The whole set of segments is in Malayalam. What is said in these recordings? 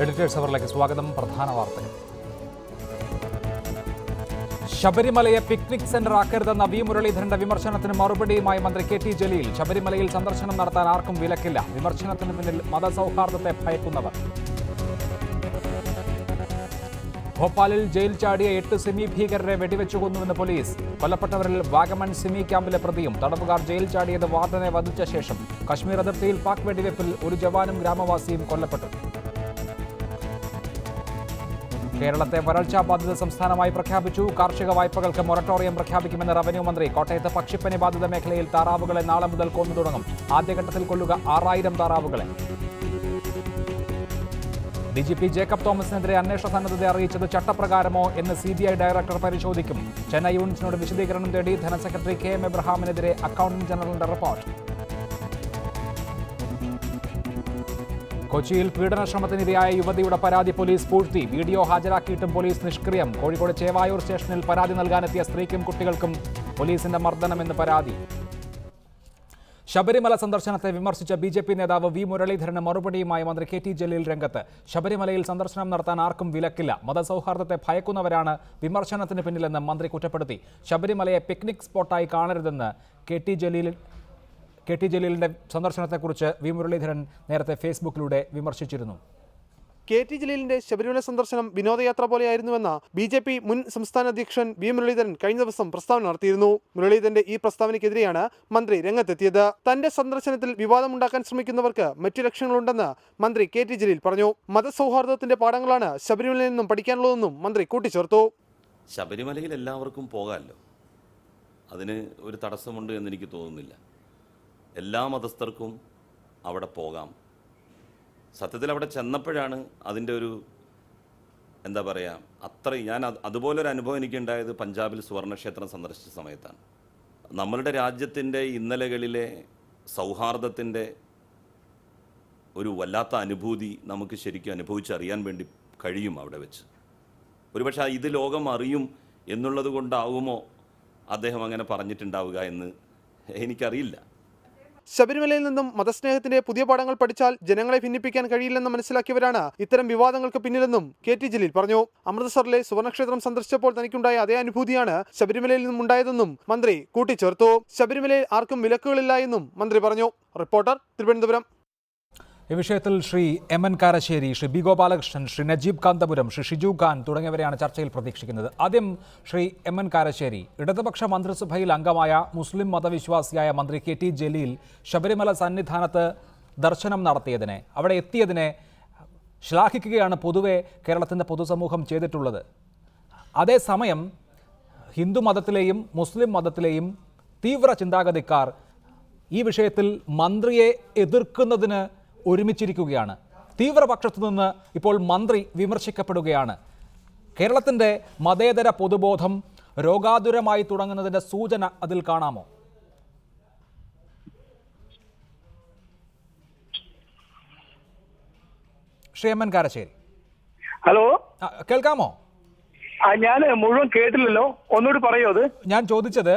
എഡിറ്റേഴ്സ് അവറിലേക്ക് സ്വാഗതം. പ്രധാന വാർത്തകൾ. ശബരിമലയെ പിക്നിക് സെന്റർ ആക്കരുതെന്ന വി മുരളീധരന്റെ വിമർശനത്തിന് മറുപടിയുമായി മന്ത്രി കെ ടി ജലീൽ. ശബരിമലയിൽ സന്ദർശനം നടത്താൻ ആർക്കും വിലക്കില്ല. വിമർശനത്തിന് പിന്നിൽ മതസൗഹാർദ്ദത്തെ ഭയക്കുന്നവർ. ഭോപ്പാലിൽ ജയിൽ ചാടിയ 8 സിമി ഭീകരരെ വെടിവെച്ചു കൊന്നുവെന്ന് പോലീസ്. കൊല്ലപ്പെട്ടവരിൽ വാഗമൺ സിമി ക്യാമ്പിലെ പ്രതിയും. തടവുകാർ ജയിൽ ചാടിയത് വാർഡനെ വധിച്ച ശേഷം. കശ്മീർ അതിർത്തിയിൽ പാക് വെടിവെപ്പിൽ ഒരു ജവാനും ഗ്രാമവാസിയും കൊല്ലപ്പെട്ടു. കേരളത്തെ വരൾച്ചാ ബാധിത സംസ്ഥാനമായി പ്രഖ്യാപിച്ചു. കാർഷിക വായ്പകൾക്ക് മൊറട്ടോറിയം പ്രഖ്യാപിക്കുമെന്ന് റവന്യൂ മന്ത്രി. കോട്ടയത്ത് പക്ഷിപ്പനി ബാധിത മേഖലയിൽ താറാവുകളെ നാളെ മുതൽ കൊന്നു തുടങ്ങും. ആദ്യഘട്ടത്തിൽ കൊല്ലുക 6000 താറാവുകളെ. DGP ജേക്കബ് തോമസിനെതിരെ അന്വേഷണ സന്നദ്ധത അറിയിച്ചത് ചട്ടപ്രകാരമോ എന്ന് CBI ഡയറക്ടർ പരിശോധിക്കും. ചെന്നൈ യൂണിറ്റിനോട് വിശദീകരണം തേടി ധനസെക്രട്ടറി KM എബ്രഹാമിനെതിരെ അക്കൗണ്ടന്റ് ജനറലിന്റെ റിപ്പോർട്ട്. കൊച്ചിയിൽ പീഡനശ്രമത്തിനിരയായ യുവതിയുടെ പരാതി പോലീസ് പൂഴ്ത്തി. വീഡിയോ ഹാജരാക്കിയിട്ടും പോലീസ് നിഷ്ക്രിയം. കോഴിക്കോട് ചേവായൂർ സ്റ്റേഷനിൽ പരാതി നൽകാനെത്തിയ സ്ത്രീക്കും കുട്ടികൾക്കും പോലീസിന്റെ മർദ്ദനമെന്ന് പരാതി. ശബരിമല സന്ദർശനത്തെ വിമർശിച്ച BJP നേതാവ് വി മുരളീധരന് മറുപടിയുമായി മന്ത്രി കെ ടി ജലീൽ രംഗത്ത്. ശബരിമലയിൽ സന്ദർശനം നടത്താൻ ആർക്കും വിലക്കില്ല. മതസൗഹാർദ്ദത്തെ ഭയക്കുന്നവരാണ് വിമർശനത്തിന് പിന്നിലെന്ന് മന്ത്രി കുറ്റപ്പെടുത്തി. ശബരിമലയെ പിക്നിക് സ്പോട്ടായി കാണരുതെന്ന് കെ ടി ജലീലിന്റെ സന്ദർശനത്തെക്കുറിച്ച് വി മുരളീധരൻ നേരത്തെ ഫേസ്ബുക്കിലൂടെ വിമർശിച്ചിരുന്നു. കെ ടി ജലീലിന്റെ ശബരിമല സന്ദർശനം വിനോദയാത്ര പോലെയായിരുന്നുവെന്ന BJP മുൻ സംസ്ഥാന അധ്യക്ഷൻ വി മുരളീധരൻ കഴിഞ്ഞ ദിവസം പ്രസ്താവന നടത്തിയിരുന്നു. മുരളീധരന്റെ ഈ പ്രസ്താവനയ്ക്കെതിരെയാണ് മന്ത്രി രംഗത്തെത്തിയത്. തന്റെ സന്ദർശനത്തിൽ വിവാദമുണ്ടാക്കാൻ ശ്രമിക്കുന്നവർക്ക് മറ്റു ലക്ഷ്യങ്ങളുണ്ടെന്ന് മന്ത്രി കെ ടി ജലീൽ പറഞ്ഞു. മതസൗഹാർദ്ദത്തിന്റെ പാഠങ്ങളാണ് ശബരിമലയിൽ നിന്നും പഠിക്കാനുള്ളതെന്നും മന്ത്രി കൂട്ടിച്ചേർത്തു. ശബരിമലയിൽ എല്ലാവർക്കും പോകാമല്ലോ, അതിന് ഒരു തടസ്സമുണ്ട് എന്നെനിക്ക് തോന്നുന്നില്ല. എല്ലാ മതസ്ഥർക്കും അവിടെ പോകാം. സത്യത്തിൽ അവിടെ ചെന്നപ്പോഴാണ് അതിൻ്റെ ഒരു എന്താ പറയുക, ഞാൻ അതുപോലൊരു അനുഭവം എനിക്കുണ്ടായത് പഞ്ചാബിൽ സുവർണക്ഷേത്രം സന്ദർശിച്ച സമയത്താണ്. നമ്മളുടെ രാജ്യത്തിൻ്റെ ഇന്നലകളിലെ സൗഹാർദ്ദത്തിൻ്റെ ഒരു വല്ലാത്ത അനുഭൂതി നമുക്ക് ശരിക്കും അനുഭവിച്ചറിയാൻ വേണ്ടി കഴിയും അവിടെ വെച്ച്. ഒരുപക്ഷെ ഇത് ലോകം അറിയും എന്നുള്ളത് കൊണ്ടാവുമോ അദ്ദേഹം അങ്ങനെ പറഞ്ഞിട്ടുണ്ടാവുക എന്ന് എനിക്കറിയില്ല. ശബരിമലയിൽ നിന്നും മതസ്നേഹത്തിന്റെ പുതിയ പാഠങ്ങൾ പഠിച്ചാൽ ജനങ്ങളെ ഭിന്നിപ്പിക്കാൻ കഴിയില്ലെന്ന് മനസ്സിലാക്കിയവരാണ് ഇത്തരം വിവാദങ്ങൾക്ക് പിന്നിലെന്നും കെ ടി ജലീൽ പറഞ്ഞു. അമൃത്സറിലെ സുവർണക്ഷേത്രം സന്ദർശിച്ചപ്പോൾ തനിക്കുണ്ടായ അതേ അനുഭൂതിയാണ് ശബരിമലയിൽ നിന്നും ഉണ്ടായതെന്നും മന്ത്രി കൂട്ടിച്ചേർത്തു. ശബരിമലയിൽ ആർക്കും വിലക്കുകളില്ല എന്നും മന്ത്രി പറഞ്ഞു. റിപ്പോർട്ടർ, തിരുവനന്തപുരം. ഈ വിഷയത്തിൽ ശ്രീ MN കാരശ്ശേരി, ശ്രീ B ഗോപാലകൃഷ്ണൻ, ശ്രീ നജീബ് കാന്തപുരം, ശ്രീ ഷിജു ഖാൻ തുടങ്ങിയവരെയാണ് ചർച്ചയിൽ പ്രതീക്ഷിക്കുന്നത്. ആദ്യം ശ്രീ MN കാരശ്ശേരി. ഇടതുപക്ഷ മന്ത്രിസഭയിൽ അംഗമായ മുസ്ലിം മതവിശ്വാസിയായ മന്ത്രി കെ ടി ജലീൽ ശബരിമല സന്നിധാനത്ത് ദർശനം നടത്തിയതിനെ, അവിടെ എത്തിയതിനെ ശ്ലാഘിക്കുകയാണ് പൊതുവെ കേരളത്തിൻ്റെ പൊതുസമൂഹം ചെയ്തിട്ടുള്ളത്. അതേസമയം ഹിന്ദു മതത്തിലെയും മുസ്ലിം മതത്തിലെയും തീവ്ര ചിന്താഗതിക്കാർ ഈ വിഷയത്തിൽ മന്ത്രിയെ എതിർക്കുന്നതിന് ഒരുമിച്ചിരിക്കുകയാണ്. തീവ്രപക്ഷത്തു നിന്ന് ഇപ്പോൾ മന്ത്രി വിമർശിക്കപ്പെടുകയാണ്. കേരളത്തിൻ്റെ മതേതര പൊതുബോധം രോഗാതുരമായി തുടങ്ങുന്നതിൻ്റെ സൂചന അതിൽ കാണാമോ? ശ്രീ MN കാരശ്ശേരി. ഹലോ, കേൾക്കാമോ? ഞാൻ മുഴുവൻ കേട്ടില്ലല്ലോ, ഒന്നുകൂടി പറയോ? അത് ഞാൻ ചോദിച്ചത്,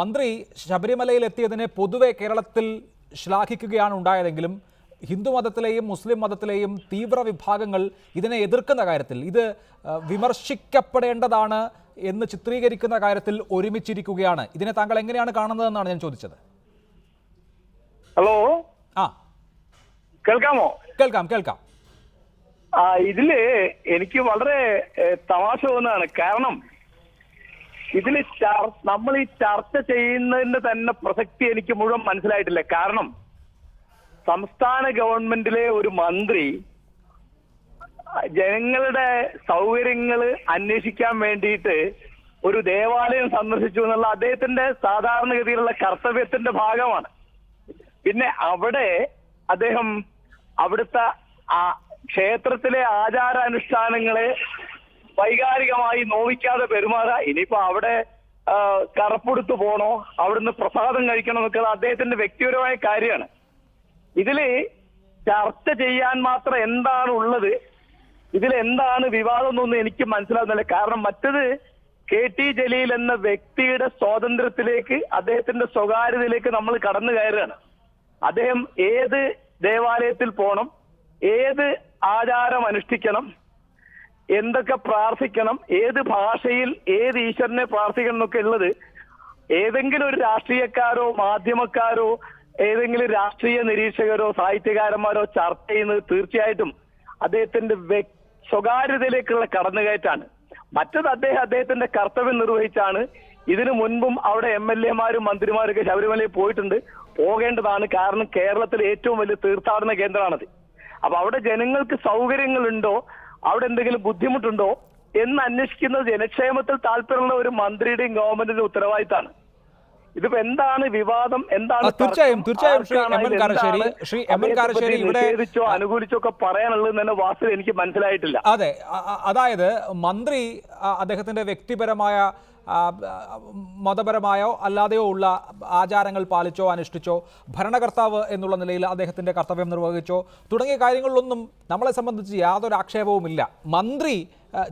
മന്ത്രി ശബരിമലയിൽ എത്തിയതിനെ പൊതുവെ കേരളത്തിൽ ശ്ലാഘിക്കുകയാണ് ഉണ്ടായതെങ്കിലും ഹിന്ദു മതത്തിലെയും മുസ്ലിം മതത്തിലെയും തീവ്ര വിഭാഗങ്ങൾ ഇതിനെ എതിർക്കുന്ന കാര്യത്തിൽ, ഇത് വിമർശിക്കപ്പെടേണ്ടതാണ് എന്ന് ചിത്രീകരിക്കുന്ന കാര്യത്തിൽ ഒരുമിച്ചിരിക്കുകയാണ്. ഇതിനെ താങ്കൾ എങ്ങനെയാണ് കാണുന്നതെന്നാണ് ഞാൻ ചോദിച്ചത്. ഹലോ, കേൾക്കാമോ? കേൾക്കാം. ഇതില് എനിക്ക് വളരെ തമാശ തോന്നുന്നതാണ്. കാരണം ഇതിൽ നമ്മൾ ഈ ചർച്ച ചെയ്യുന്നതിന്റെ തന്നെ പ്രസക്തി എനിക്ക് മുഴുവൻ മനസ്സിലായിട്ടില്ല. കാരണം സംസ്ഥാന ഗവൺമെന്റിലെ ഒരു മന്ത്രി ജനങ്ങളുടെ സൗകര്യങ്ങൾ അന്വേഷിക്കാൻ വേണ്ടിയിട്ട് ഒരു ദേവാലയം സന്ദർശിച്ചു എന്നുള്ള അദ്ദേഹത്തിന്റെ സാധാരണഗതിയിലുള്ള കർത്തവ്യത്തിന്റെ ഭാഗമാണ്. പിന്നെ അവിടെ അദ്ദേഹം അവിടുത്തെ ക്ഷേത്രത്തിലെ ആചാരാനുഷ്ഠാനങ്ങളെ വൈകാരികമായി നോവിക്കാതെ പെരുമാറുക. ഇനിയിപ്പോ അവിടെ കറപ്പെടുത്തു പോണോ, അവിടുന്ന് പ്രസാദം കഴിക്കണം എന്നൊക്കെ അദ്ദേഹത്തിന്റെ വ്യക്തിപരമായ കാര്യമാണ്. ഇതില് ചർച്ച ചെയ്യാൻ മാത്രം എന്താണ് ഉള്ളത്, ഇതിലെന്താണ് വിവാദം എന്നൊന്നും എനിക്ക് മനസ്സിലാകുന്നില്ല. കാരണം മറ്റത് കെ ടി ജലീൽ എന്ന വ്യക്തിയുടെ സ്വാതന്ത്ര്യത്തിലേക്ക്, അദ്ദേഹത്തിന്റെ സ്വകാര്യതയിലേക്ക് നമ്മൾ കടന്നു കയറുകയാണ്. അദ്ദേഹം ഏത് ദേവാലയത്തിൽ പോകണം, ഏത് ആചാരം അനുഷ്ഠിക്കണം, എന്തൊക്കെ പ്രാർത്ഥിക്കണം, ഏത് ഭാഷയിൽ ഏത് ഈശ്വരനെ പ്രാർത്ഥിക്കണം എന്നൊക്കെ ഉള്ളത് ഏതെങ്കിലും ഒരു രാഷ്ട്രീയക്കാരോ മാധ്യമക്കാരോ ഏതെങ്കിലും രാഷ്ട്രീയ നിരീക്ഷകരോ സാഹിത്യകാരന്മാരോ ചർച്ച ചെയ്യുന്നത് തീർച്ചയായിട്ടും അദ്ദേഹത്തിന്റെ സ്വകാര്യതയിലേക്കുള്ള കടന്നുകയറ്റാണ്. മറ്റത് അദ്ദേഹത്തിന്റെ കർത്തവ്യം നിർവഹിച്ചാണ്. ഇതിനു മുൻപും അവിടെ MLA-മാരും മന്ത്രിമാരൊക്കെ ശബരിമലയിൽ പോയിട്ടുണ്ട്, പോകേണ്ടതാണ്. കാരണം കേരളത്തിലെ ഏറ്റവും വലിയ തീർത്ഥാടന കേന്ദ്രമാണത്. അപ്പൊ അവിടെ ജനങ്ങൾക്ക് സൗകര്യങ്ങളുണ്ടോ, അവിടെ എന്തെങ്കിലും ബുദ്ധിമുട്ടുണ്ടോ എന്ന് അന്വേഷിക്കുന്നത് ജനക്ഷേമത്തിൽ താല്പര്യമുള്ള ഒരു മന്ത്രിയുടെയും ഗവൺമെന്റിന്റെ ഉത്തരവാദിത്തമാണ്. ഇതിപ്പോ എന്താണ് വിവാദം, എന്താണ് തീർച്ചയായും ശ്രീ എം എൻ കാരശ്ശേരി ഇവിടെ നിഷേധിച്ചോ അനുകൂലിച്ചോ ഒക്കെ പറയാനുള്ളത് തന്നെ വാസ്തവം എനിക്ക് മനസ്സിലായിട്ടില്ല. അതെ, അതായത് മന്ത്രി അദ്ദേഹത്തിന്റെ വ്യക്തിപരമായ മതപരമായോ അല്ലാതെയോ ഉള്ള ആചാരങ്ങൾ പാലിച്ചോ അനുഷ്ഠിച്ചോ ഭരണകർത്താവ് എന്നുള്ള നിലയിൽ അദ്ദേഹത്തിൻ്റെ കർത്തവ്യം നിർവഹിച്ചോ തുടങ്ങിയ കാര്യങ്ങളിലൊന്നും നമ്മളെ സംബന്ധിച്ച് യാതൊരു ആക്ഷേപവുമില്ല. മന്ത്രി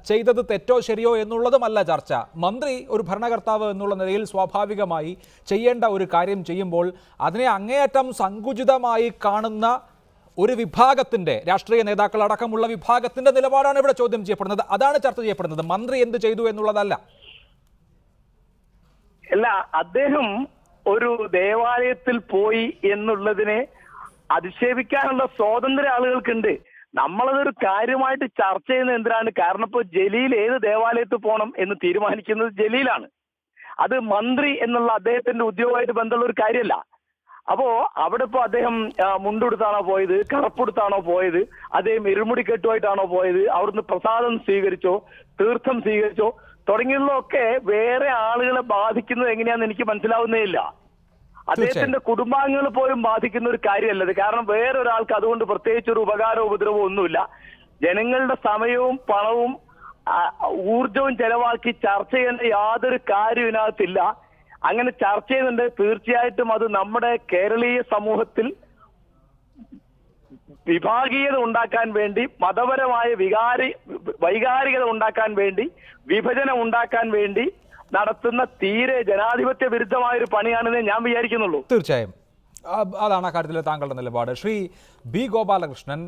ചെയ്തത് തെറ്റോ ശരിയോ എന്നുള്ളതുമല്ല ചർച്ച. മന്ത്രി ഒരു ഭരണകർത്താവ് എന്നുള്ള നിലയിൽ സ്വാഭാവികമായി ചെയ്യേണ്ട ഒരു കാര്യം ചെയ്യുമ്പോൾ അതിനെ അങ്ങേയറ്റം സങ്കുചിതമായി കാണുന്ന ഒരു വിഭാഗത്തിൻ്റെ രാഷ്ട്രീയ നേതാക്കൾ അടക്കമുള്ള വിഭാഗത്തിൻ്റെ നിലപാടാണ് ഇവിടെ ചോദ്യം ചെയ്യപ്പെടുന്നത്. അതാണ് ചർച്ച ചെയ്യപ്പെടുന്നത്, മന്ത്രി എന്ത് ചെയ്തു എന്നുള്ളതല്ല. അല്ല, അദ്ദേഹം ഒരു ദേവാലയത്തിൽ പോയി എന്നുള്ളതിനെ അധിക്ഷേപിക്കാനുള്ള സ്വാതന്ത്ര്യം ആളുകൾക്കുണ്ട്. നമ്മളതൊരു കാര്യമായിട്ട് ചർച്ച ചെയ്യുന്നത് എന്തിനാണ്? കാരണം ഇപ്പോൾ ജലീൽ ഏത് ദേവാലയത്തിൽ പോകണം എന്ന് തീരുമാനിക്കുന്നത് ജലീലാണ്. അത് മന്ത്രി എന്നുള്ള അദ്ദേഹത്തിന്റെ ഉദ്യോഗമായിട്ട് ബന്ധമുള്ള ഒരു കാര്യമല്ല. അപ്പോ അവിടെ ഇപ്പോ അദ്ദേഹം മുണ്ടെടുത്താണോ പോയത്, കറുപ്പെടുത്താണോ പോയത്, അദ്ദേഹം ഇരുമുടിക്കെട്ടുമായിട്ടാണോ പോയത്, അവിടുന്ന് പ്രസാദം സ്വീകരിച്ചോ തീർത്ഥം സ്വീകരിച്ചോ തുടങ്ങിയുള്ളതൊക്കെ വേറെ ആളുകളെ ബാധിക്കുന്നത് എങ്ങനെയാണെന്ന് എനിക്ക് മനസ്സിലാവുന്നേ ഇല്ല. അദ്ദേഹത്തിന്റെ കുടുംബാംഗങ്ങൾ പോലും ബാധിക്കുന്ന ഒരു കാര്യമല്ലത്. കാരണം വേറൊരാൾക്ക് അതുകൊണ്ട് പ്രത്യേകിച്ച് ഒരു ഉപകാരവും ഉപദ്രവവും ഒന്നുമില്ല. ജനങ്ങളുടെ സമയവും പണവും ഊർജവും ചെലവാക്കി ചർച്ച ചെയ്യേണ്ട യാതൊരു കാര്യവും ഇതിനകത്തില്ല. അങ്ങനെ ചർച്ച ചെയ്യുന്നുണ്ട്, തീർച്ചയായിട്ടും അത് നമ്മുടെ കേരളീയ സമൂഹത്തിൽ വിഭാഗീയത ഉണ്ടാക്കാൻ വേണ്ടി, മതപരമായ വൈകാരികത ഉണ്ടാക്കാൻ വേണ്ടി, വിഭജനം ഉണ്ടാക്കാൻ വേണ്ടി നടത്തുന്ന തീരെ ജനാധിപത്യ വിരുദ്ധമായ ഒരു പണിയാണെന്ന് ഞാൻ വിചാരിക്കുന്നുള്ളൂ. തീർച്ചയായും അതാണ് ആ കാര്യത്തിൽ താങ്കളുടെ നിലപാട്. ശ്രീ ബി ഗോപാലകൃഷ്ണൻ,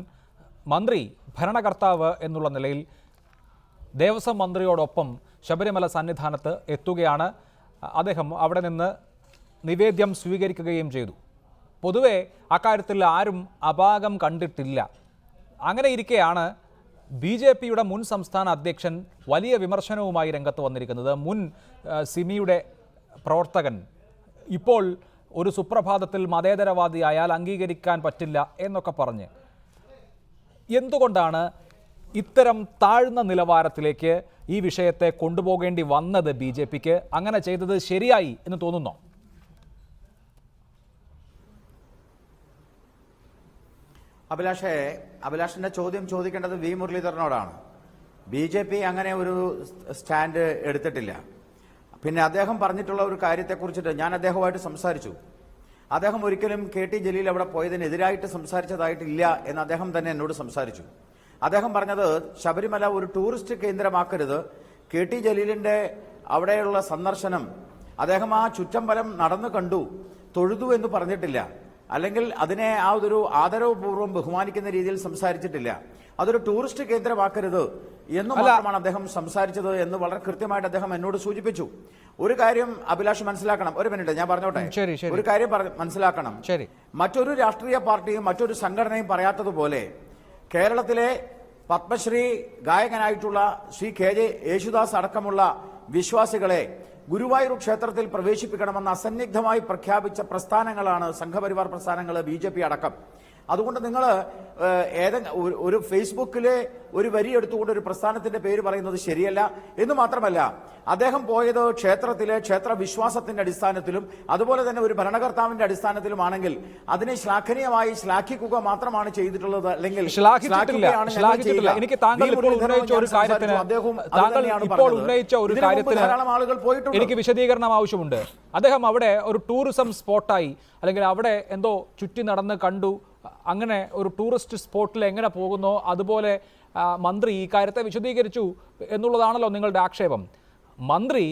മന്ത്രി ഭരണകർത്താവ് എന്നുള്ള നിലയിൽ ദേവസ്വം മന്ത്രിയോടൊപ്പം ശബരിമല സന്നിധാനത്ത് എത്തുകയാണ്. അദ്ദേഹം അവിടെ നിന്ന് നിവേദ്യം സ്വീകരിക്കുകയും ചെയ്തു. പൊതുവെ അക്കാര്യത്തിൽ ആരും അപാകം കണ്ടിട്ടില്ല. അങ്ങനെ ഇരിക്കെയാണ് BJPയുടെ മുൻ സംസ്ഥാന അധ്യക്ഷൻ വലിയ വിമർശനവുമായി രംഗത്ത് വന്നിരിക്കുന്നത്. മുൻ സിമിയുടെ പ്രവർത്തകൻ ഇപ്പോൾ ഒരു സുപ്രഭാതത്തിൽ മതേതരവാദിയായാൽ അംഗീകരിക്കാൻ പറ്റില്ല എന്നൊക്കെ പറഞ്ഞ് എന്തുകൊണ്ടാണ് ഇത്തരം താഴ്ന്ന നിലവാരത്തിലേക്ക് ഈ വിഷയത്തെ കൊണ്ടുപോകേണ്ടി വന്നത് BJPക്ക്? അങ്ങനെ ചെയ്തത് ശരിയായി എന്ന് തോന്നുന്നോ? അഭിലാഷിന്റെ ചോദ്യം ചോദിക്കേണ്ടത് വി മുരളീധരനോടാണ്. BJP അങ്ങനെ ഒരു സ്റ്റാൻഡ് എടുത്തിട്ടില്ല. പിന്നെ അദ്ദേഹം പറഞ്ഞിട്ടുള്ള ഒരു കാര്യത്തെക്കുറിച്ചിട്ട് ഞാൻ അദ്ദേഹവുമായിട്ട് സംസാരിച്ചു. അദ്ദേഹം ഒരിക്കലും KT ജലീൽ അവിടെ പോയതിനെതിരായിട്ട് സംസാരിച്ചതായിട്ടില്ല എന്ന് അദ്ദേഹം തന്നെ എന്നോട് സംസാരിച്ചു. അദ്ദേഹം പറഞ്ഞത് ശബരിമല ഒരു ടൂറിസ്റ്റ് കേന്ദ്രമാക്കരുത്, KT ജലീലിന്റെ അവിടെയുള്ള സന്ദർശനം അദ്ദേഹം ആ ചുറ്റമ്പലം നടന്നു കണ്ടു, തൊഴുതു എന്ന് പറഞ്ഞിട്ടില്ല. അല്ലെങ്കിൽ അതിനെ ആ ഒരു ആദരവപൂർവ്വം ബഹുമാനിക്കുന്ന രീതിയിൽ സംസാരിച്ചിട്ടില്ല. അതൊരു ടൂറിസ്റ്റ് കേന്ദ്രമാക്കരുത് എന്ന് മാത്രമാണ് അദ്ദേഹം സംസാരിച്ചത് എന്ന് വളരെ കൃത്യമായിട്ട് അദ്ദേഹം എന്നോട് സൂചിപ്പിച്ചു. ഒരു കാര്യം അഭിലാഷ് മനസ്സിലാക്കണം. ഒരു മിനിറ്റ് ഞാൻ പറഞ്ഞോട്ടെ. ഒരു കാര്യം മനസ്സിലാക്കണം. മറ്റൊരു രാഷ്ട്രീയ പാർട്ടിയും മറ്റൊരു സംഘടനയും പറയാത്തതുപോലെ കേരളത്തിലെ പത്മശ്രീ ഗായകനായിട്ടുള്ള ശ്രീ KJ യേശുദാസ് അടക്കമുള്ള വിശ്വാസികളെ ഗുരുവായൂർ ക്ഷേത്രത്തിൽ പ്രവേശിപ്പിക്കണമെന്ന് അസന്നിഗ്ധമായി പ്രഖ്യാപിച്ച പ്രസ്ഥാനങ്ങളാണ് സംഘപരിവാർ പ്രസ്ഥാനങ്ങൾ, BJP അടക്കം. അതുകൊണ്ട് നിങ്ങൾ ഒരു ഫേസ്ബുക്കിലെ ഒരു വരി എടുത്തുകൊണ്ട് ഒരു പ്രസ്ഥാനത്തിന്റെ പേര് പറയുന്നത് ശരിയല്ല. എന്ന് മാത്രമല്ല, അദ്ദേഹം പോയത് ക്ഷേത്രത്തിലെ ക്ഷേത്ര വിശ്വാസത്തിന്റെ അടിസ്ഥാനത്തിലും അതുപോലെ തന്നെ ഒരു ഭരണകർത്താവിന്റെ അടിസ്ഥാനത്തിലുമാണെങ്കിൽ അതിനെ ശ്ലാഘനീയമായി ശ്ലാഘിക്കുക മാത്രമാണ് ചെയ്തിട്ടുള്ളത്. അല്ലെങ്കിൽ എനിക്ക് താങ്കൾ ഇപ്പോൾ ഉന്നയിച്ച ഒരു കാര്യത്തിന് ധാരാളം ആളുകൾ പോയിട്ടുണ്ട്. എനിക്ക് വിശദീകരണം ആവശ്യമുണ്ട്. അദ്ദേഹം അവിടെ ഒരു ടൂറിസം സ്പോട്ടായി അല്ലെങ്കിൽ അവിടെ എന്തോ ചുറ്റി നടന്ന് കണ്ടു, അങ്ങനെ ഒരു ടൂറിസ്റ്റ് സ്പോട്ടിൽ എങ്ങനെ പോകുന്നോ അതുപോലെ മന്ത്രി ഈ കാര്യത്തെ വിശദീകരിച്ചു എന്നുള്ളതാണല്ലോ നിങ്ങളുടെ ആക്ഷേപം. മന്ത്രി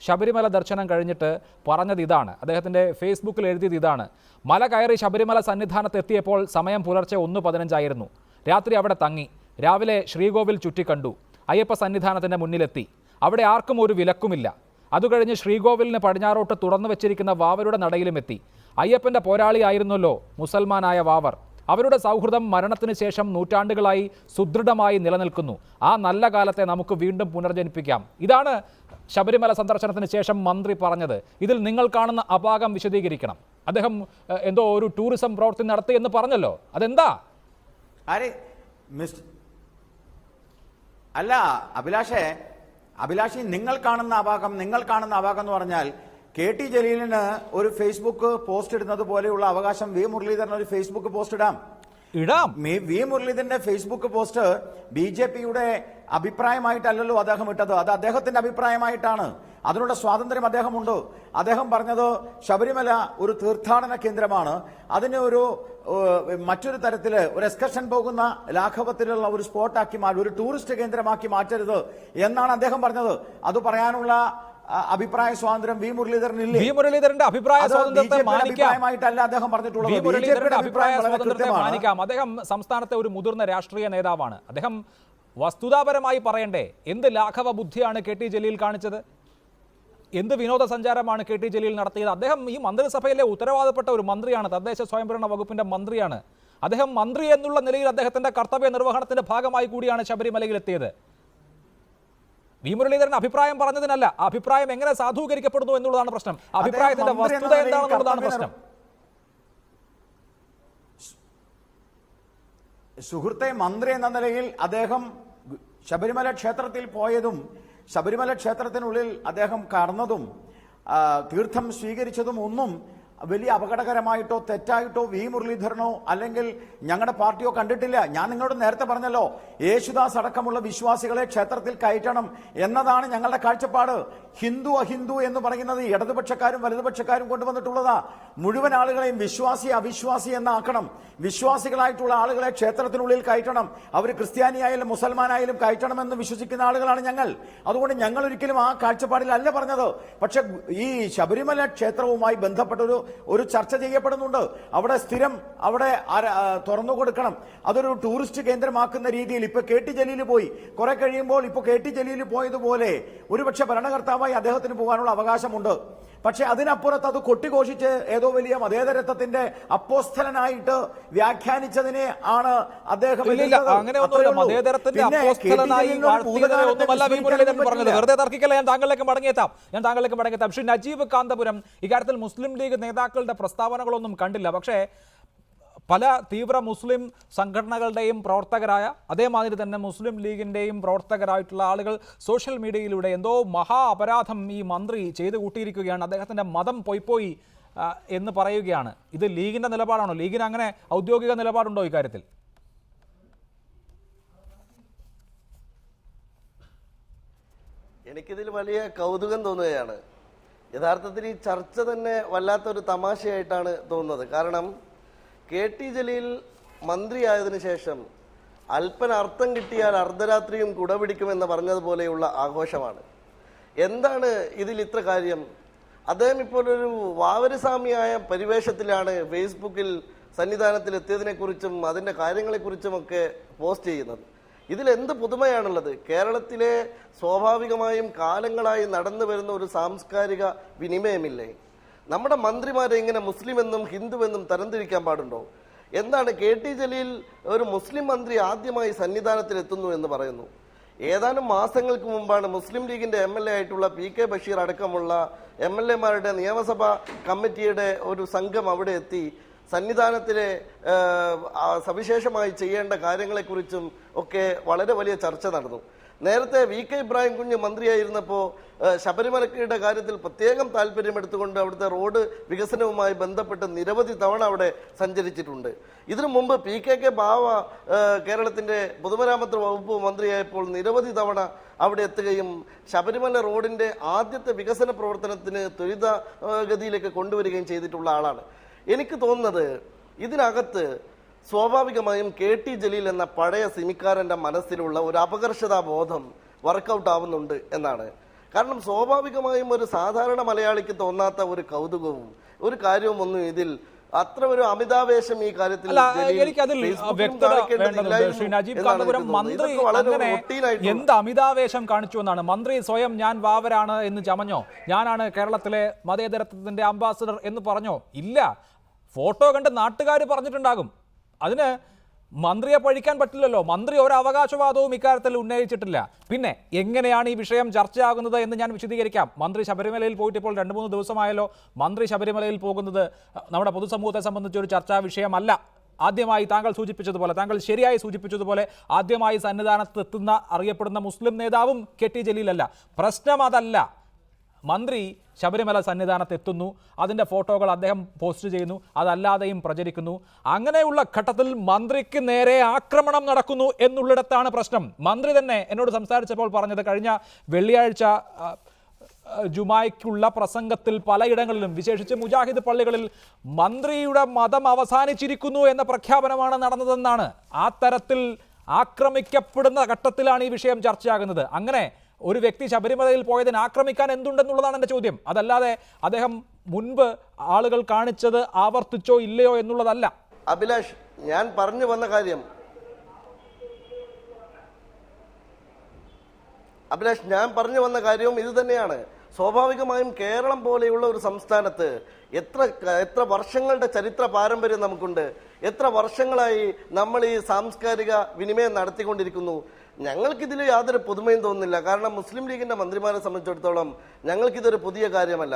ശബരിമല ദർശനം കഴിഞ്ഞിട്ട് പറഞ്ഞത് ഇതാണ്, അദ്ദേഹത്തിൻ്റെ ഫേസ്ബുക്കിൽ എഴുതിയത് ഇതാണ്: മല കയറി ശബരിമല സന്നിധാനത്ത് എത്തിയപ്പോൾ സമയം പുലർച്ചെ 1:15 ആയിരുന്നു. രാത്രി അവിടെ തങ്ങി. രാവിലെ ശ്രീകോവിൽ ചുറ്റിക്കണ്ടു. അയ്യപ്പ സന്നിധാനത്തിൻ്റെ മുന്നിലെത്തി. അവിടെ ആർക്കും ഒരു വിലക്കുമില്ല. അതുകഴിഞ്ഞ് ശ്രീകോവിലിന് പടിഞ്ഞാറോട്ട് തുറന്നു വെച്ചിരിക്കുന്ന വാവരുടെ നടയിലുമെത്തി. അയ്യപ്പൻ്റെ പോരാളിയായിരുന്നല്ലോ മുസൽമാനായ വാവർ. അവരുടെ സൗഹൃദം മരണത്തിന് ശേഷം നൂറ്റാണ്ടുകളായി സുദൃഢമായി നിലനിൽക്കുന്നു. ആ നല്ല കാലത്തെ നമുക്ക് വീണ്ടും പുനർജനിപ്പിക്കാം. ഇതാണ് ശബരിമല സന്ദർശനത്തിന് ശേഷം മന്ത്രി പറഞ്ഞത്. ഇതിൽ നിങ്ങൾ കാണുന്ന അപാകം വിശദീകരിക്കണം. അദ്ദേഹം എന്തോ ഒരു ടൂറിസം പ്രവൃത്തി നടത്തി എന്ന് പറഞ്ഞല്ലോ, അതെന്താ? അല്ല അഭിലാഷി, നിങ്ങൾ കാണുന്ന അപാകം എന്ന് പറഞ്ഞാൽ KT ജലീലിന് ഒരു ഫേസ്ബുക്ക് പോസ്റ്റ് ഇടുന്നത് പോലെയുള്ള അവകാശം വി മുരളീധരൻ ഒരു ഫേസ്ബുക്ക് പോസ്റ്റ് ഇടാം. വി മുരളീധരന്റെ ഫേസ്ബുക്ക് പോസ്റ്റ് BJPയുടെ അഭിപ്രായമായിട്ടല്ലല്ലോ അദ്ദേഹം ഇട്ടത്, അത് അദ്ദേഹത്തിന്റെ അഭിപ്രായമായിട്ടാണ്. അതിനുള്ള സ്വാതന്ത്ര്യം അദ്ദേഹമുണ്ട്. അദ്ദേഹം പറഞ്ഞത് ശബരിമല ഒരു തീർത്ഥാടന കേന്ദ്രമാണ്, അതിന് ഒരു മറ്റൊരു തരത്തില് ഒരു എക്സ്കർഷൻ പോകുന്ന ലാഘവത്തിലുള്ള ഒരു സ്പോട്ടാക്കി ഒരു ടൂറിസ്റ്റ് കേന്ദ്രമാക്കി മാറ്റരുത് എന്നാണ് അദ്ദേഹം പറഞ്ഞത്. അത് പറയാനുള്ള അഭിപ്രായ സ്വാതന്ത്ര്യം വി മുരളീധരനില്ലേ? വി മുരളീധരന്റെ അഭിപ്രായ സ്വാതന്ത്ര്യത്തെ അഭിപ്രായമായിട്ടല്ല അദ്ദേഹം പറഞ്ഞിട്ടുള്ളത്. മാനിക്കാം. അദ്ദേഹം സംസ്ഥാനത്തെ ഒരു മുതിർന്ന രാഷ്ട്രീയ നേതാവാണ്. അദ്ദേഹം വസ്തുതാപരമായി പറയണ്ടേ? എന്ത് ലാഘവ ബുദ്ധിയാണ് KT ജലീൽ കാണിച്ചത്? എന്ത് വിനോദസഞ്ചാരമാണ് KT ജലീൽ നടത്തിയത്? അദ്ദേഹം ഈ മന്ത്രിസഭയിലെ ഉത്തരവാദപ്പെട്ട ഒരു മന്ത്രിയാണ്, തദ്ദേശ സ്വയംഭരണ വകുപ്പിന്റെ മന്ത്രിയാണ്. അദ്ദേഹം മന്ത്രി എന്നുള്ള നിലയിൽ അദ്ദേഹത്തിന്റെ കർത്തവ്യ നിർവഹണത്തിന്റെ ഭാഗമായി കൂടിയാണ് ശബരിമലയിൽ എത്തിയത്. വി മുരളീധരൻ അഭിപ്രായം പറഞ്ഞതിനല്ല, അഭിപ്രായം എങ്ങനെ സാധൂകരിക്കപ്പെടുന്നു എന്നുള്ളതാണ് പ്രശ്നം. അഭിപ്രായത്തിന്റെ വസ്തുത എന്താണെന്നുള്ളതാണ് പ്രശ്നം. സുഹൃത്തെ, മന്ത്രി എന്ന നിലയിൽ അദ്ദേഹം ശബരിമല ക്ഷേത്രത്തിൽ പോയതും ശബരിമല ക്ഷേത്രത്തിനുള്ളിൽ അദ്ദേഹം കടന്നതും തീർത്ഥം സ്വീകരിച്ചതും ഒന്നും വലിയ അപകടകരമായിട്ടോ തെറ്റായിട്ടോ വി മുരളീധരനോ അല്ലെങ്കിൽ ഞങ്ങളുടെ പാർട്ടിയോ കണ്ടിട്ടില്ല. ഞാൻ നിങ്ങളോട് നേരത്തെ പറഞ്ഞല്ലോ, യേശുദാസ് അടക്കമുള്ള വിശ്വാസികളെ ക്ഷേത്രത്തിൽ കയറ്റണം എന്നതാണ് ഞങ്ങളുടെ കാഴ്ചപ്പാട്. ഹിന്ദു അഹിന്ദു എന്ന് പറയുന്നത് ഇടതുപക്ഷക്കാരും വലതുപക്ഷക്കാരും കൊണ്ടുവന്നിട്ടുള്ളതാ. മുഴുവൻ ആളുകളെയും വിശ്വാസി അവിശ്വാസി എന്നാക്കണം. വിശ്വാസികളായിട്ടുള്ള ആളുകളെ ക്ഷേത്രത്തിനുള്ളിൽ കയറ്റണം, അവർ ക്രിസ്ത്യാനിയായാലും മുസൽമാനായാലും കയറ്റണമെന്ന് വിശ്വസിക്കുന്ന ആളുകളാണ് ഞങ്ങൾ. അതുകൊണ്ട് ഞങ്ങൾ ഒരിക്കലും ആ കാഴ്ചപ്പാടിലല്ല പറഞ്ഞത്. പക്ഷെ ഈ ശബരിമല ക്ഷേത്രവുമായി ബന്ധപ്പെട്ട ഒരു ചർച്ച ചെയ്യപ്പെടുന്നുണ്ട്. അവിടെ സ്ഥിരം അവിടെ തുറന്നു കൊടുക്കണം, അതൊരു ടൂറിസ്റ്റ് കേന്ദ്രമാക്കുന്ന രീതിയിൽ. ഇപ്പൊ KT ജലീൽ പോയി, കുറെ കഴിയുമ്പോൾ ഇപ്പൊ KT ജലീൽ പോയതുപോലെ ഒരുപക്ഷെ ഭരണകർത്താവായി അദ്ദേഹത്തിന് പോകാനുള്ള അവകാശമുണ്ട്. പക്ഷെ അതിനപ്പുറത്ത് അത് കൊട്ടിഘോഷിച്ച് ഏതോ വലിയ മതേതരത്വത്തിന്റെ അപ്പോസ്തലനായിട്ട് വ്യാഖ്യാനിച്ചതിനെ ആണ് അദ്ദേഹം. വെറുതെ തർക്കിക്കല്ല, ഞാൻ താങ്കളിലേക്ക് മടങ്ങിയെത്താം. ശ്രീ നജീബ് കാന്തപുരം, ഇക്കാര്യത്തിൽ മുസ്ലിം ലീഗ് നേതാക്കളുടെ പ്രസ്താവനകളൊന്നും കണ്ടില്ല. പക്ഷേ പല തീവ്ര മുസ്ലിം സംഘടനകളുടെയും പ്രവർത്തകരായ, അതേമാതിരി തന്നെ മുസ്ലിം ലീഗിൻ്റെയും പ്രവർത്തകരായിട്ടുള്ള ആളുകൾ സോഷ്യൽ മീഡിയയിലൂടെ എന്തോ മഹാ അപരാധം ഈ മന്ത്രി ചെയ്തു കൂട്ടിയിരിക്കുകയാണ്, അദ്ദേഹത്തിൻ്റെ മതം പോയി എന്ന് പറയുകയാണ്. ഇത് ലീഗിൻ്റെ നിലപാടാണോ? ലീഗിന് അങ്ങനെ ഔദ്യോഗിക നിലപാടുണ്ടോ ഇക്കാര്യത്തിൽ? എനിക്കിതിൽ വലിയ കൗതുകം തോന്നുകയാണ്. യഥാർത്ഥത്തിൽ ഈ ചർച്ച തന്നെ വല്ലാത്തൊരു തമാശയായിട്ടാണ് തോന്നുന്നത്. കാരണം KT ജലീൽ മന്ത്രിയായതിനു ശേഷം അല്പന അർത്ഥം കിട്ടിയാൽ അർദ്ധരാത്രിയും കുടപിടിക്കുമെന്ന് പറഞ്ഞതുപോലെയുള്ള ആഘോഷമാണ്. എന്താണ് ഇതിൽ ഇത്ര കാര്യം? അദ്ദേഹം ഇപ്പോൾ ഒരു വാവരസ്വാമിയായ പരിവേഷത്തിലാണ് ഫേസ്ബുക്കിൽ സന്നിധാനത്തിൽ എത്തിയതിനെക്കുറിച്ചും അതിൻ്റെ കാര്യങ്ങളെക്കുറിച്ചുമൊക്കെ പോസ്റ്റ് ചെയ്യുന്നത്. ഇതിലെന്ത് പുതുമയാണുള്ളത്? കേരളത്തിലെ സ്വാഭാവികമായും കാലങ്ങളായി നടന്നു വരുന്ന ഒരു സാംസ്കാരിക വിനിമയമില്ലേ? നമ്മുടെ മന്ത്രിമാരെ ഇങ്ങനെ മുസ്ലിം എന്നും ഹിന്ദുവെന്നും തരംതിരിക്കാൻ പാടുണ്ടോ? എന്താണ് KT ജലീൽ ഒരു മുസ്ലിം മന്ത്രി ആദ്യമായി സന്നിധാനത്തിൽ എത്തുന്നു എന്ന് പറയുന്നു? ഏതാനും മാസങ്ങൾക്ക് മുമ്പാണ് മുസ്ലിം ലീഗിന്റെ MLA ആയിട്ടുള്ള PK ബഷീർ അടക്കമുള്ള MLA-മാരുടെ നിയമസഭാ കമ്മിറ്റിയുടെ ഒരു സംഘം അവിടെ എത്തി സന്നിധാനത്തിലെ സവിശേഷമായി ചെയ്യേണ്ട കാര്യങ്ങളെക്കുറിച്ചും ഒക്കെ വളരെ വലിയ ചർച്ച നടന്നു. നേരത്തെ VK ഇബ്രാഹിം കുഞ്ഞ് മന്ത്രിയായിരുന്നപ്പോൾ ശബരിമലയുടെ കാര്യത്തിൽ പ്രത്യേകം താല്പര്യമെടുത്തുകൊണ്ട് അവിടുത്തെ റോഡ് വികസനവുമായി ബന്ധപ്പെട്ട് നിരവധി തവണ അവിടെ സഞ്ചരിച്ചിട്ടുണ്ട്. ഇതിനു മുമ്പ് PKK ബാവ കേരളത്തിന്റെ പൊതുമരാമത്ത് വകുപ്പ് മന്ത്രിയായപ്പോൾ നിരവധി തവണ അവിടെ എത്തുകയും ശബരിമല റോഡിന്റെ ആദ്യത്തെ വികസന പ്രവർത്തനത്തിന് ത്വരിതഗതിയിലേക്ക് കൊണ്ടുവരികയും ചെയ്തിട്ടുള്ള ആളാണ്. എനിക്ക് തോന്നുന്നത് ഇതിനകത്ത് സ്വാഭാവികമായും KT ജലീൽ എന്ന പഴയ സിമിക്കാരന്റെ മനസ്സിലുള്ള ഒരു അപകർഷതാ ബോധം വർക്കൗട്ട് ആവുന്നുണ്ട് എന്നാണ്. കാരണം സ്വാഭാവികമായും ഒരു സാധാരണ മലയാളിക്ക് തോന്നാത്ത ഒരു കൗതുകവും ഒരു കാര്യവും ഒന്നും ഇതിൽ അത്ര ഒരു അമിതാവേശം ഈ കാര്യത്തിൽ അല്ല, ജലീൽ എനിക്കതിൽ ഫേസ്ബുക്കിലും വ്യക്തത കാണിക്കേണ്ടതില്ലായിരുന്നു വേണ്ടതുണ്ട്. ശ്രീ നജീബ് എന്നാണ് കാന്തപുരം എനിക്ക് തോന്നുന്നത്. മന്ത്രി ഇതൊക്കെ വളരെ അങ്ങനെ റൊട്ടീനായിട്ടുള്ള എന്ത് അമിതാവേശം കാണിച്ചു എന്നാണ്? മന്ത്രി സ്വയം ഞാൻ വാവരാണ് എന്ന് ചമഞ്ഞോ? ഞാനാണ് കേരളത്തിലെ മതേതരത്വത്തിന്റെ അംബാസിഡർ എന്ന് പറഞ്ഞോ? ഇല്ല. ഫോട്ടോ കണ്ട് നാട്ടുകാർ പറഞ്ഞിട്ടുണ്ടാകും. അതിന് മന്ത്രിയെ പഴിക്കാൻ പറ്റില്ലല്ലോ. മന്ത്രി ഒരു അവകാശവാദവും ഇക്കാര്യത്തിൽ ഉന്നയിച്ചിട്ടില്ല. പിന്നെ എങ്ങനെയാണ് ഈ വിഷയം ചർച്ചയാകുന്നത് എന്ന് ഞാൻ വിശദീകരിക്കാം. മന്ത്രി ശബരിമലയിൽ പോയിട്ട് ഇപ്പോൾ 2-3 ദിവസമായല്ലോ. മന്ത്രി ശബരിമലയിൽ പോകുന്നത് നമ്മുടെ പൊതുസമൂഹത്തെ സംബന്ധിച്ച് ഒരു ചർച്ചാ വിഷയമല്ല. ആദ്യമായി താങ്കൾ സൂചിപ്പിച്ചതുപോലെ, താങ്കൾ ശരിയായി സൂചിപ്പിച്ചതുപോലെ, ആദ്യമായി സന്നിധാനത്ത് എത്തുന്ന അറിയപ്പെടുന്ന മുസ്ലിം നേതാവും കെ.ടി. ജലീലല്ല. പ്രശ്നം അതല്ല. മന്ത്രി ശബരിമല സന്നിധാനത്ത് എത്തുന്നു, അതിൻ്റെ ഫോട്ടോകൾ അദ്ദേഹം പോസ്റ്റ് ചെയ്യുന്നു, അതല്ലാതെയും പ്രചരിക്കുന്നു. അങ്ങനെയുള്ള ഘട്ടത്തിൽ മന്ത്രിക്ക് നേരെ ആക്രമണം നടക്കുന്നു എന്നുള്ളിടത്താണ് പ്രശ്നം. മന്ത്രി തന്നെ എന്നോട് സംസാരിച്ചപ്പോൾ പറഞ്ഞത്, കഴിഞ്ഞ വെള്ളിയാഴ്ച ജുമായ്ക്കുള്ള പ്രസംഗത്തിൽ പലയിടങ്ങളിലും, വിശേഷിച്ച് മുജാഹിദ് പള്ളികളിൽ, മന്ത്രിയുടെ മതം അവസാനിച്ചിരിക്കുന്നു എന്ന പ്രഖ്യാപനമാണ് നടന്നതെന്നാണ്. ആ തരത്തിൽ ആക്രമിക്കപ്പെടുന്ന ഘട്ടത്തിലാണ് ഈ വിഷയം ചർച്ചയാകുന്നത്. അങ്ങനെ ഒരു വ്യക്തി ശബരിമലയിൽ പോയതിന് ആക്രമിക്കാൻ എന്തുണ്ടെന്നുള്ളതാണ് എൻ്റെ ചോദ്യം. അതല്ലാതെ അദ്ദേഹം മുൻപ് ആളുകൾ കാണിച്ചത് ആവർത്തിച്ചോ ഇല്ലയോ എന്നുള്ളതല്ല. അഭിലാഷ്, ഞാൻ പറഞ്ഞു വന്ന കാര്യം ഇത് തന്നെയാണ്. സ്വാഭാവികമായും കേരളം പോലെയുള്ള ഒരു സംസ്ഥാനത്ത് എത്ര വർഷങ്ങളുടെ ചരിത്ര പാരമ്പര്യം നമുക്കുണ്ട്. എത്ര വർഷങ്ങളായി നമ്മൾ ഈ സാംസ്കാരിക വിനിമയം നടത്തിക്കൊണ്ടിരിക്കുന്നു. ഞങ്ങൾക്കിതിൽ യാതൊരു പുതുമയും തോന്നുന്നില്ല. കാരണം മുസ്ലിം ലീഗിന്റെ മന്ത്രിമാരെ സംബന്ധിച്ചിടത്തോളം ഞങ്ങൾക്കിതൊരു പുതിയ കാര്യമല്ല.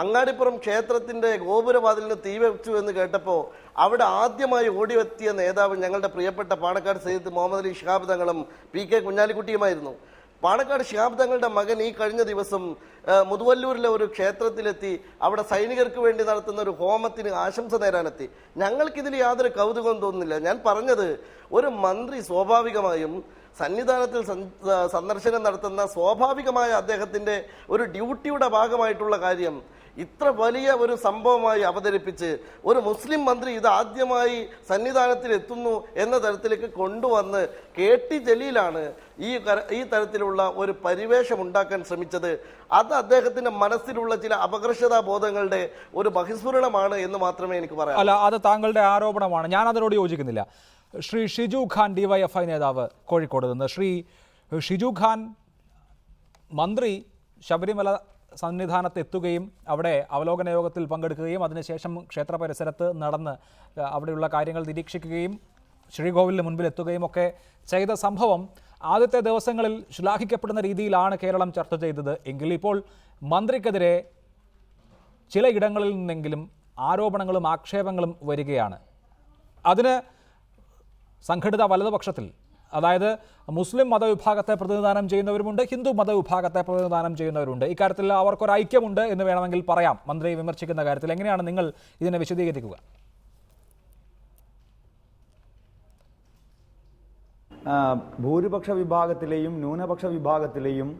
അങ്ങാടിപ്പുറം ക്ഷേത്രത്തിന്റെ ഗോപുരവാതിലിന് തീ വെച്ചു എന്ന് കേട്ടപ്പോൾ അവിടെ ആദ്യമായി ഓടിയെത്തിയ നേതാവ് ഞങ്ങളുടെ പ്രിയപ്പെട്ട പാണക്കാട് സയ്യിദ് മുഹമ്മദ് അലി ശിഹാബ് തങ്ങളും PK കുഞ്ഞാലിക്കുട്ടിയുമായിരുന്നു. പാണക്കാട് ശിഹാബ് തങ്ങളുടെ മകൻ ഈ കഴിഞ്ഞ ദിവസം മുതുവല്ലൂരിലെ ഒരു ക്ഷേത്രത്തിലെത്തി അവിടെ സൈനികർക്ക് വേണ്ടി നടത്തുന്ന ഒരു ഹോമത്തിന് ആശംസ നേരാനെത്തി. ഞങ്ങൾക്കിതിൽ യാതൊരു കൗതുകവും തോന്നുന്നില്ല. ഞാൻ പറഞ്ഞത്, ഒരു മന്ത്രി സ്വാഭാവികമായും സന്നിധാനത്തിൽ സന്ദർശനം നടത്തുന്ന സ്വാഭാവികമായ അദ്ദേഹത്തിന്റെ ഒരു ഡ്യൂട്ടിയുടെ ഭാഗമായിട്ടുള്ള കാര്യം ഇത്ര വലിയ ഒരു സംഭവമായി അവതരിപ്പിച്ച് ഒരു മുസ്ലിം മന്ത്രി ഇത് ആദ്യമായി സന്നിധാനത്തിൽ എത്തുന്നു എന്ന തരത്തിലേക്ക് കൊണ്ടുവന്ന് കെ.ടി. ജലീലാണ് ഈ തരത്തിലുള്ള ഒരു പരിവേഷം ഉണ്ടാക്കാൻ ശ്രമിച്ചത്. അത് അദ്ദേഹത്തിന്റെ മനസ്സിലുള്ള ചില അപകർഷതാ ബോധങ്ങളുടെ ഒരു ബഹിസ്ഫുരണമാണ് എന്ന് മാത്രമേ എനിക്ക് പറയാം. അല്ല, അത് താങ്കളുടെ ആരോപണമാണ്. ഞാൻ അതിനോട് യോജിക്കുന്നില്ല. ശ്രീ ഷിജു ഖാൻ, DYFI നേതാവ്, കോഴിക്കോട് നിന്ന്. ശ്രീ ഷിജു ഖാൻ, മന്ത്രി ശബരിമല സന്നിധാനത്ത് എത്തുകയും അവിടെ അവലോകന യോഗത്തിൽ പങ്കെടുക്കുകയും അതിനുശേഷം ക്ഷേത്ര പരിസരത്ത് നടന്ന് അവിടെയുള്ള കാര്യങ്ങൾ നിരീക്ഷിക്കുകയും ശ്രീകോവിലിന് മുൻപിൽ എത്തുകയും ഒക്കെ ചെയ്ത സംഭവം ആദ്യത്തെ ദിവസങ്ങളിൽ ശ്ലാഘിക്കപ്പെടുന്ന രീതിയിലാണ് കേരളം ചർച്ച ചെയ്തത്. എങ്കിൽ ഇപ്പോൾ മന്ത്രിക്കെതിരെ ചിലയിടങ്ങളിൽ നിന്നെങ്കിലും ആരോപണങ്ങളും ആക്ഷേപങ്ങളും വരികയാണ്. അതിന് സംഘടിത വലതുപക്ഷത്തിൽ, അതായത് മുസ്ലിം മതവിഭാഗത്തെ പ്രതിനിധാനം ചെയ്യുന്നവരുമുണ്ട്, ഹിന്ദു മതവിഭാഗത്തെ പ്രതിനിധാനം ചെയ്യുന്നവരുണ്ട്. ഇക്കാര്യത്തിൽ അവർക്കൊരു ഐക്യമുണ്ട് എന്ന് വേണമെങ്കിൽ പറയാം. മന്ത്രി വിമർശിക്കുന്ന കാര്യത്തിൽ എങ്ങനെയാണ് നിങ്ങൾ ഇതിനെ വിശദീകരിക്കുക? ഭൂരിപക്ഷ വിഭാഗത്തിലെയും ന്യൂനപക്ഷ വിഭാഗത്തിലെയും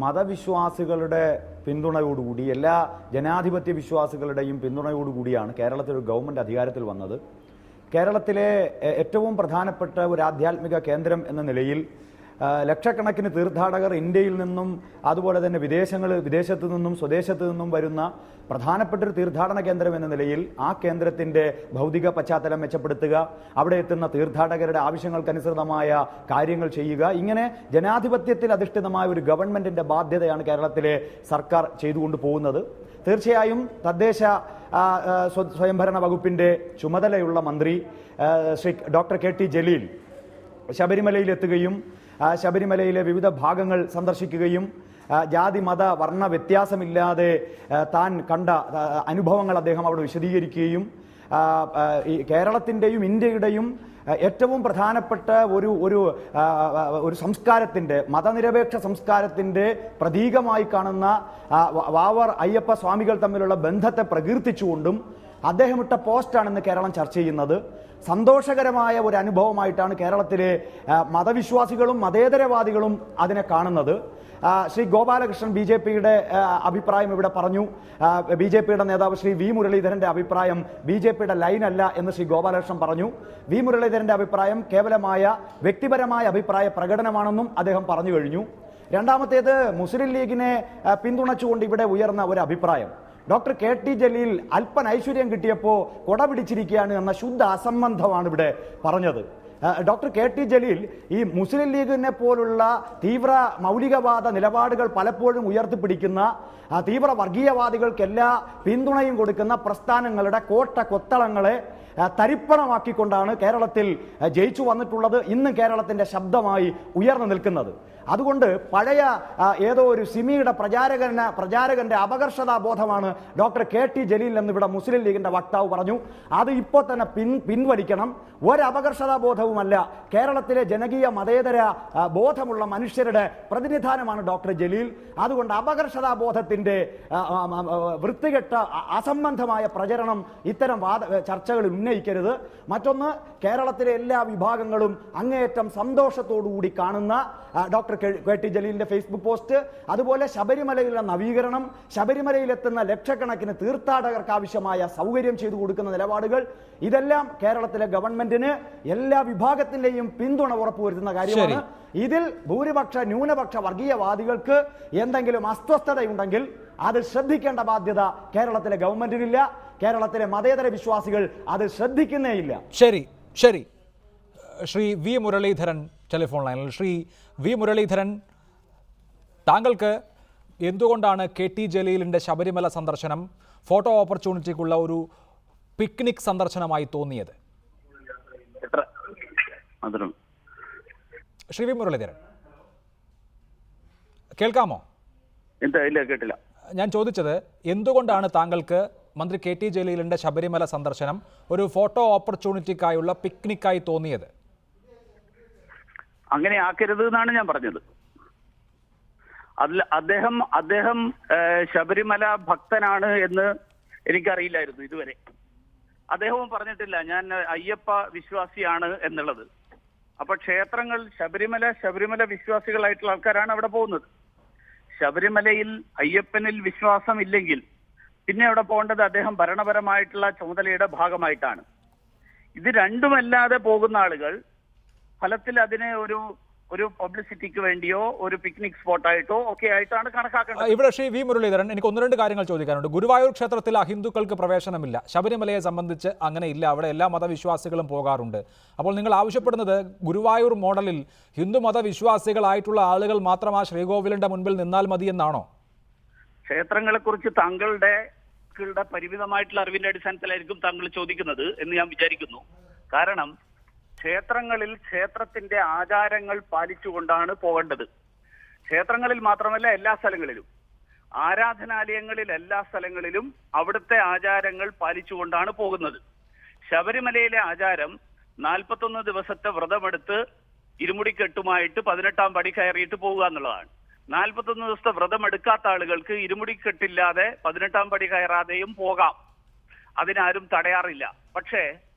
മതവിശ്വാസികളുടെ പിന്തുണയോടുകൂടി, എല്ലാ ജനാധിപത്യ വിശ്വാസികളുടെയും പിന്തുണയോടുകൂടിയാണ് കേരളത്തിൽ ഒരു ഗവൺമെൻറ് അധികാരത്തിൽ വന്നത്. കേരളത്തിലെ ഏറ്റവും പ്രധാനപ്പെട്ട ഒരു ആധ്യാത്മിക കേന്ദ്രം എന്ന നിലയിൽ ലക്ഷക്കണക്കിന് തീർത്ഥാടകർ ഇന്ത്യയിൽ നിന്നും അതുപോലെ തന്നെ വിദേശത്തു നിന്നും സ്വദേശത്തു നിന്നും വരുന്ന പ്രധാനപ്പെട്ട ഒരു തീർത്ഥാടന കേന്ദ്രം എന്ന നിലയിൽ ആ കേന്ദ്രത്തിൻ്റെ ഭൗതിക പശ്ചാത്തലം മെച്ചപ്പെടുത്തുക, അവിടെ എത്തുന്ന തീർത്ഥാടകരുടെ ആവശ്യങ്ങൾക്കനുസൃതമായ കാര്യങ്ങൾ ചെയ്യുക, ഇങ്ങനെ ജനാധിപത്യത്തിൽ അധിഷ്ഠിതമായ ഒരു ഗവൺമെൻറ്റിൻ്റെ ബാധ്യതയാണ് കേരളത്തിലെ സർക്കാർ ചെയ്തുകൊണ്ട് പോകുന്നത്. തീർച്ചയായും തദ്ദേശ സ്വയംഭരണ വകുപ്പിൻ്റെ ചുമതലയുള്ള മന്ത്രി ശ്രീ ഡോക്ടർ കെ.ടി. ജലീൽ ശബരിമലയിലെത്തുകയും ശബരിമലയിലെ വിവിധ ഭാഗങ്ങൾ സന്ദർശിക്കുകയും ജാതി മത വർണ്ണ വ്യത്യാസമില്ലാതെ താൻ കണ്ട അനുഭവങ്ങൾ അദ്ദേഹം അവിടെ വിശദീകരിക്കുകയും ഈ കേരളത്തിൻ്റെയും ഇന്ത്യയുടെയും ഏറ്റവും പ്രധാനപ്പെട്ട ഒരു സംസ്കാരത്തിൻ്റെ, മതനിരപേക്ഷ സംസ്കാരത്തിൻ്റെ പ്രതീകമായി കാണുന്ന വാവർ അയ്യപ്പ സ്വാമികൾ തമ്മിലുള്ള ബന്ധത്തെ പ്രകീർത്തിച്ചുകൊണ്ടും അദ്ദേഹം ഇട്ട പോസ്റ്റാണെന്ന് കേരളം ചർച്ച ചെയ്യുന്നത്. സന്തോഷകരമായ ഒരു അനുഭവമായിട്ടാണ് കേരളത്തിലെ മതവിശ്വാസികളും മതേതരവാദികളും അതിനെ കാണുന്നത്. ശ്രീ ഗോപാലകൃഷ്ണൻ BJPയുടെ അഭിപ്രായം ഇവിടെ പറഞ്ഞു. BJPയുടെ നേതാവ് ശ്രീ V. മുരളീധരന്റെ അഭിപ്രായം BJPയുടെ ലൈനല്ല എന്ന് ശ്രീ ഗോപാലകൃഷ്ണൻ പറഞ്ഞു. V. മുരളീധരന്റെ അഭിപ്രായം കേവലമായ വ്യക്തിപരമായ അഭിപ്രായ പ്രകടനമാണെന്നും അദ്ദേഹം പറഞ്ഞു കഴിഞ്ഞു. രണ്ടാമത്തേത്, മുസ്ലിം ലീഗിനെ പിന്തുണച്ചുകൊണ്ട് ഇവിടെ ഉയർന്ന ഒരു അഭിപ്രായം. ഡോക്ടർ കെ ടി ജലീൽ അല്പൻ ഐശ്വര്യം കിട്ടിയപ്പോൾ കൊട പിടിച്ചിരിക്കുകയാണ് എന്ന ശുദ്ധ അസംബന്ധമാണ് ഇവിടെ പറഞ്ഞത്. ഡോക്ടർ കെ ടി ജലീൽ ഈ മുസ്ലിം ലീഗിനെ പോലുള്ള തീവ്ര മൗലികവാദ നിലപാടുകൾ പലപ്പോഴും ഉയർത്തിപ്പിടിക്കുന്ന തീവ്ര വർഗീയവാദികൾക്കെല്ലാ പിന്തുണയും കൊടുക്കുന്ന പ്രസ്ഥാനങ്ങളുടെ കോട്ട കൊത്തളങ്ങളെ തരിപ്പണമാക്കിക്കൊണ്ടാണ് കേരളത്തിൽ ജയിച്ചു വന്നിട്ടുള്ളത്, ഇന്ന് കേരളത്തിന്റെ ശബ്ദമായി ഉയർന്നു നിൽക്കുന്നത്. അതുകൊണ്ട് പഴയ ഏതോ ഒരു സിമിയുടെ പ്രചാരകന്റെ അപകർഷതാ ബോധമാണ് ഡോക്ടർ കെ ടി ജലീൽ എന്നിവിടെ മുസ്ലിം ലീഗിന്റെ വക്താവ് പറഞ്ഞു. അത് ഇപ്പോൾ തന്നെ പിൻവലിക്കണം. ഒരപകർഷതാ ബോധവുമല്ല, കേരളത്തിലെ ജനകീയ മതേതര ബോധമുള്ള മനുഷ്യരുടെ പ്രതിനിധാനമാണ് ഡോക്ടർ ജലീൽ. അതുകൊണ്ട് അപകർഷതാ ബോധത്തിന്റെ വൃത്തികെട്ട അസംബന്ധമായ പ്രചരണം ഇത്തരം ചർച്ചകളിൽ ഉന്നയിക്കരുത്. മറ്റൊന്ന്, കേരളത്തിലെ എല്ലാ വിഭാഗങ്ങളും അങ്ങേയറ്റം സന്തോഷത്തോടുകൂടി കാണുന്ന ഡോക്ടർ കെ ടി ജലീലിന്റെ ഫേസ്ബുക്ക് പോസ്റ്റ്, അതുപോലെ ശബരിമലയിലെ നവീകരണം, ശബരിമലയിലെത്തുന്ന ലക്ഷക്കണക്കിന് തീർത്ഥാടകർക്ക് ആവശ്യമായ സൗകര്യം ചെയ്തു കൊടുക്കുന്ന നിലപാടുകൾ, ഇതെല്ലാം കേരളത്തിലെ ഗവൺമെന്റിന് എല്ലാ വിഭാഗത്തിന്റെയും പിന്തുണ ഉറപ്പുവരുത്തുന്ന കാര്യമാണ്. ഇതിൽ ഭൂരിപക്ഷ ന്യൂനപക്ഷ വർഗീയവാദികൾക്ക് എന്തെങ്കിലും അസ്വസ്ഥതയുണ്ടെങ്കിൽ അത് ശ്രദ്ധിക്കേണ്ട ബാധ്യത കേരളത്തിലെ ഗവൺമെന്റിനില്ല. കേരളത്തിലെ മതേതര വിശ്വാസികൾ അത് ശ്രദ്ധിക്കുന്നേയില്ല. ശരി ശരി ശ്രീ വി മുരളീധരൻ ടെലിഫോൺ ലൈനിൽ. ശ്രീ വി മുരളീധരൻ, താങ്കൾക്ക് എന്തുകൊണ്ടാണ് കെ ടി ജലീലിൻ്റെ ശബരിമല സന്ദർശനം ഫോട്ടോ ഓപ്പർച്യൂണിറ്റിക്കുള്ള ഒരു പിക്നിക് സന്ദർശനമായി തോന്നിയത്? ശ്രീ വി മുരളീധരൻ, കേൾക്കാമോ? ഇല്ല, കേട്ടില്ല. ഞാൻ ചോദിച്ചത്, എന്തുകൊണ്ടാണ് താങ്കൾക്ക് മന്ത്രി കെ ടി ജലീലിൻ്റെ ശബരിമല സന്ദർശനം ഒരു ഫോട്ടോ ഓപ്പർച്യൂണിറ്റിക്കായുള്ള പിക്നിക്കായി തോന്നിയത്? അങ്ങനെ ആക്കരുത് എന്നാണ് ഞാൻ പറഞ്ഞത്. അദ്ദേഹം ശബരിമല ഭക്തനാണ് എന്ന് എനിക്കറിയില്ലായിരുന്നു ഇതുവരെ. അദ്ദേഹവും പറഞ്ഞിട്ടില്ല ഞാൻ അയ്യപ്പ വിശ്വാസിയാണ് എന്നുള്ളത്. അപ്പൊ ക്ഷേത്രങ്ങൾ ശബരിമല വിശ്വാസികളായിട്ടുള്ള ആൾക്കാരാണ് അവിടെ പോകുന്നത്. ശബരിമലയിൽ അയ്യപ്പനിൽ വിശ്വാസം ഇല്ലെങ്കിൽ പിന്നെ അവിടെ പോകേണ്ടത് അദ്ദേഹം ഭരണപരമായിട്ടുള്ള ചുമതലയുടെ ഭാഗമായിട്ടാണ്. ഇത് രണ്ടുമല്ലാതെ പോകുന്ന ആളുകൾ ഫലത്തിൽ അതിനെ ഒരു പബ്ലിസിറ്റിക്ക് വേണ്ടിയോ ഒരു പിക്നിക് സ്പോട്ടായിട്ടോ ഒക്കെ ആയിട്ടാണ് കണക്കാക്കേണ്ടത്. ഇവിടെ ശ്രീ വി മുരളീധരൻ, എനിക്ക് ഒന്ന് രണ്ട് കാര്യങ്ങൾ ചോദിക്കാനുണ്ട്. ഗുരുവായൂർ ക്ഷേത്രത്തിൽ അഹിന്ദുക്കൾക്ക് പ്രവേശനമില്ല, ശബരിമലയെ സംബന്ധിച്ച് അങ്ങനെയില്ല, അവിടെ എല്ലാ മതവിശ്വാസികളും പോകാറുണ്ട്. അപ്പോൾ നിങ്ങൾ ആവശ്യപ്പെടുന്നത് ഗുരുവായൂർ മോഡലിൽ ഹിന്ദു മതവിശ്വാസികളായിട്ടുള്ള ആളുകൾ മാത്രം ആ ശ്രീകോവിലിന്റെ മുൻപിൽ നിന്നാൽ മതി എന്നാണോ? ക്ഷേത്രങ്ങളെ കുറിച്ച് താങ്കളുടെ പരിമിതമായിട്ടുള്ള അറിവിന്റെ അടിസ്ഥാനത്തിലായിരിക്കും താങ്കൾ ചോദിക്കുന്നത് എന്ന് ഞാൻ വിചാരിക്കുന്നു. കാരണം ക്ഷേത്രങ്ങളിൽ ക്ഷേത്രത്തിന്റെ ആചാരങ്ങൾ പാലിച്ചുകൊണ്ടാണ് പോകേണ്ടത്. ക്ഷേത്രങ്ങളിൽ മാത്രമല്ല, എല്ലാ സ്ഥലങ്ങളിലും, ആരാധനാലയങ്ങളിൽ എല്ലാ സ്ഥലങ്ങളിലും അവിടുത്തെ ആചാരങ്ങൾ പാലിച്ചുകൊണ്ടാണ് പോകുന്നത്. ശബരിമലയിലെ ആചാരം 41 ദിവസത്തെ വ്രതമെടുത്ത് ഇരുമുടിക്കെട്ടുമായിട്ട് 18-ാം പടി കയറിയിട്ട് പോവുക എന്നുള്ളതാണ്. 41 ദിവസത്തെ വ്രതം എടുക്കാത്ത ആളുകൾക്ക് ഇരുമുടിക്കെട്ടില്ലാതെ 18-ാം പടി കയറാതെയും പോകാം, അതിനാരും തടയാറില്ല. പക്ഷേ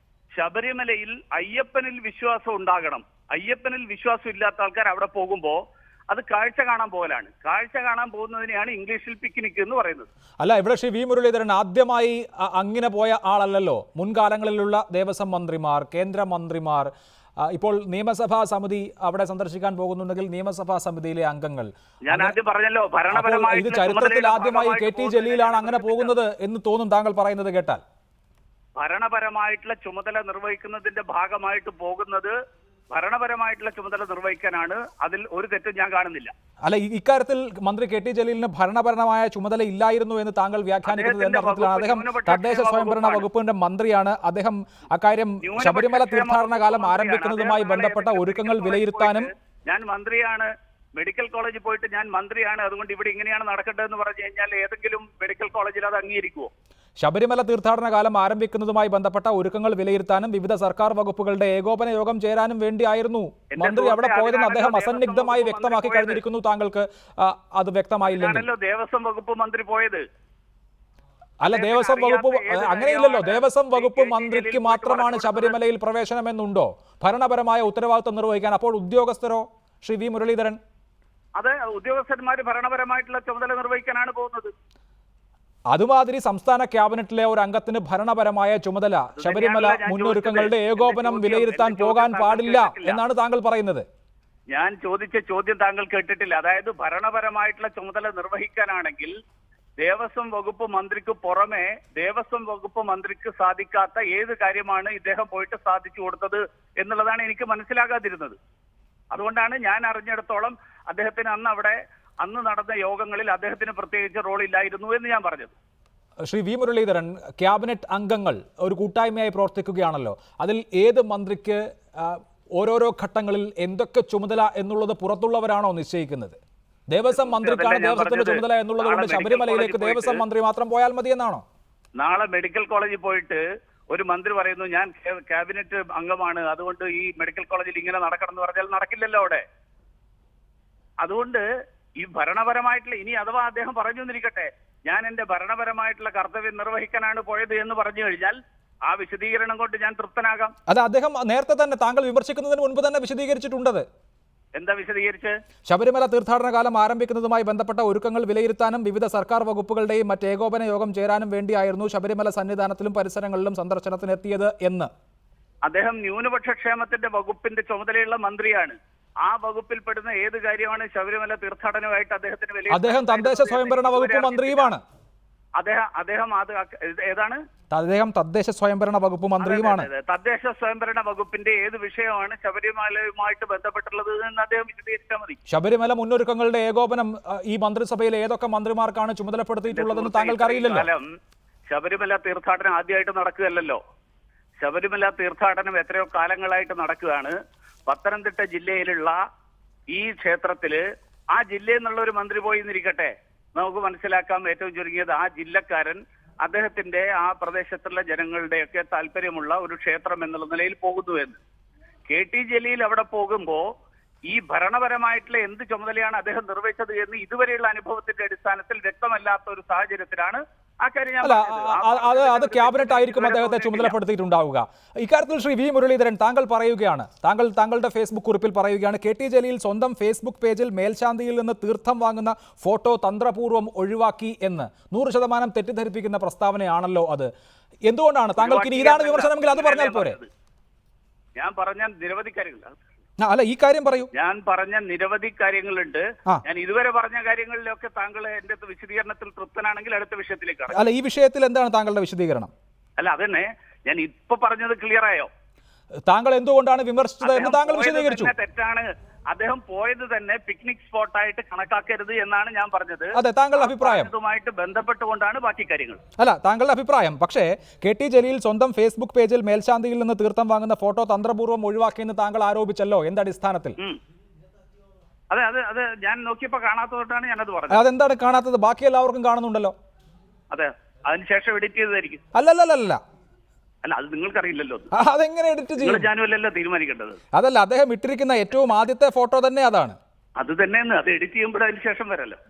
ശബരിമലയിൽ അയ്യപ്പനിൽ വിശ്വാസം ഉണ്ടാകണം. അയ്യപ്പനിൽ വിശ്വാസം ഇല്ലാത്ത ആൾക്കാർ അവിടെ പോകുമ്പോൾ അത് കാഴ്ച കാണാൻ പോകലാണ്. കാഴ്ച കാണാൻ പോകുന്നതിനെയാണ് ഇംഗ്ലീഷിൽ പിക്നിക് എന്ന് പറയുന്നത്. അല്ല, ഇവിടെ ശ്രീ വി മുരളീധരൻ ആദ്യമായി അങ്ങനെ പോയ ആളല്ലല്ലോ. മുൻകാലങ്ങളിലുള്ള ദേവസ്വം മന്ത്രിമാർ, കേന്ദ്രമന്ത്രിമാർ, ഇപ്പോൾ നിയമസഭാ സമിതി അവിടെ സന്ദർശിക്കാൻ പോകുന്നുണ്ടെങ്കിൽ നിയമസഭാ സമിതിയിലെ അംഗങ്ങൾ, ഞാൻ ആദ്യം പറഞ്ഞല്ലോ, ഇത് ചരിത്രത്തിൽ ആദ്യമായി കെ ടി ജലീലാണ് അങ്ങനെ പോകുന്നത് എന്ന് തോന്നും താങ്കൾ പറയുന്നത് കേട്ടാൽ. ഭരണപരമായിട്ടുള്ള ചുമതല നിർവഹിക്കുന്നതിന്റെ ഭാഗമായിട്ട് പോകുന്നത് ഭരണപരമായിട്ടുള്ള ചുമതല നിർവഹിക്കാനാണ്. അതിൽ ഒരു തെറ്റും ഞാൻ കാണുന്നില്ല. അല്ല, ഇക്കാര്യത്തിൽ മന്ത്രി കെ ടി ജലീലിന് ഭരണപരമായ ചുമതല ഇല്ലായിരുന്നു എന്ന് താങ്കൾ വ്യാഖ്യാനിക്കുന്നത് എന്ന അർത്ഥത്തിലാണ്? അദ്ദേഹം തദ്ദേശ സ്വയംഭരണ വകുപ്പിന്റെ മന്ത്രിയാണ്. അദ്ദേഹം അക്കാര്യം ശബരിമല തീർത്ഥാടന കാലം ആരംഭിക്കുന്നതുമായി ബന്ധപ്പെട്ട ഒരുക്കങ്ങൾ വിലയിരുത്താനും. ഞാൻ മന്ത്രിയാണ്, മെഡിക്കൽ കോളേജിൽ പോയിട്ട് ഞാൻ മന്ത്രിയാണ്, അതുകൊണ്ട് ഇവിടെ ഇങ്ങനെയാണ് നടക്കേണ്ടതെന്ന് പറഞ്ഞു കഴിഞ്ഞാൽ ഏതെങ്കിലും മെഡിക്കൽ കോളേജിൽ അത് അംഗീകരിക്കുമോ? ശബരിമല തീർത്ഥാടന കാലം ആരംഭിക്കുന്നതുമായി ബന്ധപ്പെട്ട ഒരുക്കങ്ങൾ വിലയിരുത്താനും വിവിധ സർക്കാർ വകുപ്പുകളുടെ ഏകോപന യോഗം ചേരാനും വേണ്ടിയായിരുന്നു മന്ത്രി അവിടെ പോയതെന്ന് അദ്ദേഹം അസന്നിഗ്ധമായി വ്യക്തമാക്കി കഴിഞ്ഞിരിക്കുന്നു. താങ്കൾക്ക് അത് വ്യക്തമായില്ലെങ്കിൽ ദേവസ്വം വകുപ്പ് മന്ത്രി പോയത് അല്ല, ദേവസ്വം വകുപ്പ് അങ്ങനെയില്ലല്ലോ. ദേവസ്വം വകുപ്പ് മന്ത്രിക്ക് മാത്രമാണ് ശബരിമലയിൽ പ്രവേശനമെന്നുണ്ടോ ഭരണപരമായ ഉത്തരവാദിത്വം നിർവഹിക്കാൻ? അപ്പോൾ ഉദ്യോഗസ്ഥരോ ശ്രീ വി മുരളീധരൻ? അതെ, ഉദ്യോഗസ്ഥന്മാർ ഭരണപരമായിട്ടുള്ള ചുമതല നിർവഹിക്കാനാണ് പോകുന്നത്. അതുമാതിരി സംസ്ഥാന ക്യാബിനറ്റിലെ ഒരു അംഗത്തിന് ഭരണപരമായ ചുമതല ശബരിമല മുന്നൊരുക്കങ്ങളുടെ ഏകോപനം വിലയിരുത്താൻ പോകാൻ പാടില്ല എന്നാണ് താങ്കൾ പറയുന്നത്? ഞാൻ ചോദിച്ച ചോദ്യം താങ്കൾ കേട്ടിട്ടില്ല. അതായത് ഭരണപരമായിട്ടുള്ള ചുമതല നിർവഹിക്കാനാണെങ്കിൽ ദേവസ്വം വകുപ്പ് മന്ത്രിക്ക് പുറമെ ദേവസ്വം വകുപ്പ് മന്ത്രിക്ക് സാധിക്കാത്ത ഏത് കാര്യമാണ് ഇദ്ദേഹം പോയിട്ട് സാധിച്ചു കൊടുത്തത് എന്നുള്ളതാണ് എനിക്ക് മനസ്സിലാകാതിരുന്നത്. അതുകൊണ്ടാണ് ഞാൻ അറിഞ്ഞിടത്തോളം അദ്ദേഹത്തിന് അന്ന് നടന്ന യോഗങ്ങളിൽ അദ്ദേഹത്തിന് പ്രത്യേകിച്ച് റോൾ ഇല്ലായിരുന്നു എന്ന് ഞാൻ പറഞ്ഞത്. ശ്രീ വി മുരളീധരൻ, ക്യാബിനറ്റ് അംഗങ്ങൾ ഒരു കൂട്ടായ്മയായി പ്രവർത്തിക്കുകയാണല്ലോ. അതിൽ ഏത് മന്ത്രിക്ക് ഓരോരോ ഘട്ടങ്ങളിൽ എന്തൊക്കെ ചുമതല എന്നുള്ളത് പുറത്തുള്ളവരാണോ നിശ്ചയിക്കുന്നത്? ദേവസ്വം മന്ത്രിക്കാണ് ദേവസ്വത്തിന്റെ ചുമതല എന്നുള്ളത് കൊണ്ട് ശബരിമലയിലേക്ക് ദേവസ്വം മന്ത്രി മാത്രം പോയാൽ മതി എന്നാണോ? നാളെ മെഡിക്കൽ കോളേജിൽ പോയിട്ട് ഒരു മന്ത്രി പറയുന്നു ഞാൻ ക്യാബിനറ്റ് അംഗമാണ്, അതുകൊണ്ട് ഈ മെഡിക്കൽ കോളേജിൽ ഇങ്ങനെ നടക്കണം എന്ന് പറഞ്ഞാൽ നടക്കില്ലല്ലോ അവിടെ. അതുകൊണ്ട് ഈ ഭരണപരമായിട്ടുള്ള, ഇനി അഥവാ അദ്ദേഹം പറഞ്ഞു എന്നിരിക്കട്ടെ, ഞാൻ എന്റെ ഭരണപരമായിട്ടുള്ള കർത്തവ്യം നിർവഹിക്കാനാണ് പോയത് എന്ന് പറഞ്ഞു കഴിഞ്ഞാൽ ആ വിശദീകരണം കൊണ്ട് ഞാൻ തൃപ്തനാകാം. അത് അദ്ദേഹം നേരത്തെ തന്നെ താങ്കൾ വിമർശിക്കുന്നതിന് മുൻപ് തന്നെ വിശദീകരിച്ചിട്ടുണ്ടത്. എന്താ വിശദീകരിച്ച്? ശബരിമല തീർത്ഥാടന കാലം ആരംഭിക്കുന്നതുമായി ബന്ധപ്പെട്ട ഒരുക്കങ്ങൾ വിലയിരുത്താനും വിവിധ സർക്കാർ വകുപ്പുകളുടെയും മറ്റ് ഏകോപന യോഗം ചേരാനും വേണ്ടിയായിരുന്നു ശബരിമല സന്നിധാനത്തിലും പരിസരങ്ങളിലും സന്ദർശനത്തിനെത്തിയത് എന്ന്. അദ്ദേഹം ന്യൂനപക്ഷ ക്ഷേമത്തിന്റെ വകുപ്പിന്റെ ചുമതലയുള്ള മന്ത്രിയാണ്. ആ വകുപ്പിൽപ്പെടുന്ന ഏത് കാര്യമാണ് ശബരിമല തീർത്ഥാടനമായിട്ട് അദ്ദേഹത്തിന് അദ്ദേഹം തദ്ദേശ സ്വയംഭരണ വകുപ്പ് മന്ത്രിയുമാണ്. അദ്ദേഹം അത് ഏതാണ്? അദ്ദേഹം തദ്ദേശ സ്വയംഭരണ വകുപ്പ് മന്ത്രിയുമാണ്. തദ്ദേശ സ്വയംഭരണ വകുപ്പിന്റെ ഏത് വിഷയമാണ് ശബരിമലയുമായിട്ട് ബന്ധപ്പെട്ടുള്ളത് എന്ന് അദ്ദേഹം വിശദീകരിച്ചാൽ മതി. ശബരിമല മുന്നൊരുക്കങ്ങളുടെ ഏകോപനം ഈ മന്ത്രിസഭയിൽ ഏതൊക്കെ മന്ത്രിമാർക്കാണ് ചുമതലപ്പെടുത്തിയിട്ടുള്ളതെന്ന് താങ്കൾക്ക് അറിയില്ലല്ലോ. ശബരിമല തീർത്ഥാടനം ആദ്യമായിട്ട് നടക്കുകയല്ലല്ലോ. ശബരിമല തീർത്ഥാടനം എത്രയോ കാലങ്ങളായിട്ട് നടക്കുകയാണ്. പത്തനംതിട്ട ജില്ലയിലുള്ള ഈ ക്ഷേത്രത്തില് ആ ജില്ലയിൽ നിന്നുള്ള ഒരു മന്ത്രി പോയി എന്നിരിക്കട്ടെ, നമുക്ക് മനസ്സിലാക്കാം ഏറ്റവും ചുരുങ്ങിയത് ആ ജില്ലക്കാരൻ അദ്ദേഹത്തിന്റെ ആ പ്രദേശത്തുള്ള ജനങ്ങളുടെയൊക്കെ താല്പര്യമുള്ള ഒരു ക്ഷേത്രം എന്നുള്ള നിലയിൽ പോകുന്നു എന്ന്. KT ജലീൽ അവിടെ പോകുമ്പോ ഈ ഭരണപരമായിട്ടുള്ള എന്ത് ചുമതലയാണ് അദ്ദേഹം നിർവഹിച്ചത് എന്ന് ഇതുവരെയുള്ള അനുഭവത്തിന്റെ അടിസ്ഥാനത്തിൽ വ്യക്തമല്ലാത്ത ഒരു സാഹചര്യത്തിലാണ് ആ കാര്യം. അത് ക്യാബിനറ്റ് ആയിരിക്കും അദ്ദേഹത്തെ ചുമതലപ്പെടുത്തിയിട്ടുണ്ടാവുക. ഇക്കാര്യത്തിൽ ശ്രീ വി മുരളീധരൻ താങ്കൾ പറയുകയാണ്, താങ്കളുടെ ഫേസ്ബുക്ക് കുറിപ്പിൽ പറയുകയാണ്, KT ജലീൽ സ്വന്തം ഫേസ്ബുക്ക് പേജിൽ മേൽശാന്തിയിൽ നിന്ന് തീർത്ഥം വാങ്ങുന്ന ഫോട്ടോ തന്ത്രപൂർവ്വം ഒഴിവാക്കി എന്ന് 100% തെറ്റിദ്ധരിപ്പിക്കുന്ന പ്രസ്താവനയാണല്ലോ അത്. എന്തുകൊണ്ടാണ് താങ്കൾക്ക് ഇനി ഇതാണ് വിമർശനമെങ്കിൽ അത് പറഞ്ഞാൽ പോരെ? ഞാൻ പറഞ്ഞ നിരവധി കാര്യങ്ങൾ അല്ല, ഈ കാര്യം പറയൂ. ഞാൻ പറഞ്ഞ നിരവധി കാര്യങ്ങളുണ്ട്. ഞാൻ ഇതുവരെ പറഞ്ഞ കാര്യങ്ങളിലൊക്കെ താങ്കൾ എന്റെ വിശദീകരണത്തിൽ തൃപ്തനാണെങ്കിൽ അടുത്ത വിഷയത്തിലേക്ക്. അല്ല, ഈ വിഷയത്തിൽ എന്താണ് താങ്കളുടെ വിശദീകരണം? അല്ല, അതന്നെ ഞാൻ ഇപ്പൊ പറഞ്ഞത് ക്ലിയർ ആയോ? താങ്കൾ എന്തുകൊണ്ടാണ് വിമർശിച്ചത് എന്ന് താങ്കൾ വിശദീകരിച്ചു. തെറ്റാണ്. അദ്ദേഹം പോയത് തന്നെ പിക്നിക് സ്പോട്ടായിട്ട് കണക്കാക്കരുത് എന്നാണ് ഞാൻ പറഞ്ഞത്. അതെ, താങ്കളുടെ അഭിപ്രായം. ഇതുമായിട്ട് ബന്ധപ്പെട്ടുകൊണ്ടാണ് ബാക്കി കാര്യങ്ങൾ. അല്ല, താങ്കളുടെ അഭിപ്രായം. പക്ഷേ KT ജലീൽ സ്വന്തം ഫേസ്ബുക്ക് പേജിൽ മേൽശാന്തിയിൽ നിന്ന് തീർത്ഥം വാങ്ങുന്ന ഫോട്ടോ തന്ത്രപൂർവ്വം ഒഴിവാക്കിയെന്ന് താങ്കൾ ആരോപിച്ചല്ലോ. എന്തടിസ്ഥാനത്തിൽ? അതെ അതെ അതെ ഞാൻ നോക്കിയപ്പോ കാണാത്തതുകൊണ്ടാണ് ഞാനത് പറഞ്ഞത്. അതെന്താണ് കാണാത്തത്? ബാക്കി എല്ലാവർക്കും കാണുന്നുണ്ടല്ലോ. അതെ, അതിനുശേഷം എഡിറ്റ് ചെയ്തതായിരിക്കും. അല്ലല്ലല്ല, അല്ല, അത് നിങ്ങൾക്കറിയില്ലല്ലോ. അതെങ്ങനെ എഡിറ്റ് ചെയ്യും? ജാനുവല്ലല്ലോ തീരുമാനിക്കേണ്ടത്. അതല്ല, അദ്ദേഹം ഇട്ടിരിക്കുന്ന ഏറ്റവും ആദ്യത്തെ ഫോട്ടോ തന്നെ അതാണ്. അത് തന്നെയെന്ന് അത് എഡിറ്റ് ചെയ്യുമ്പോൾ അതിന് ശേഷം വരല്ലോ.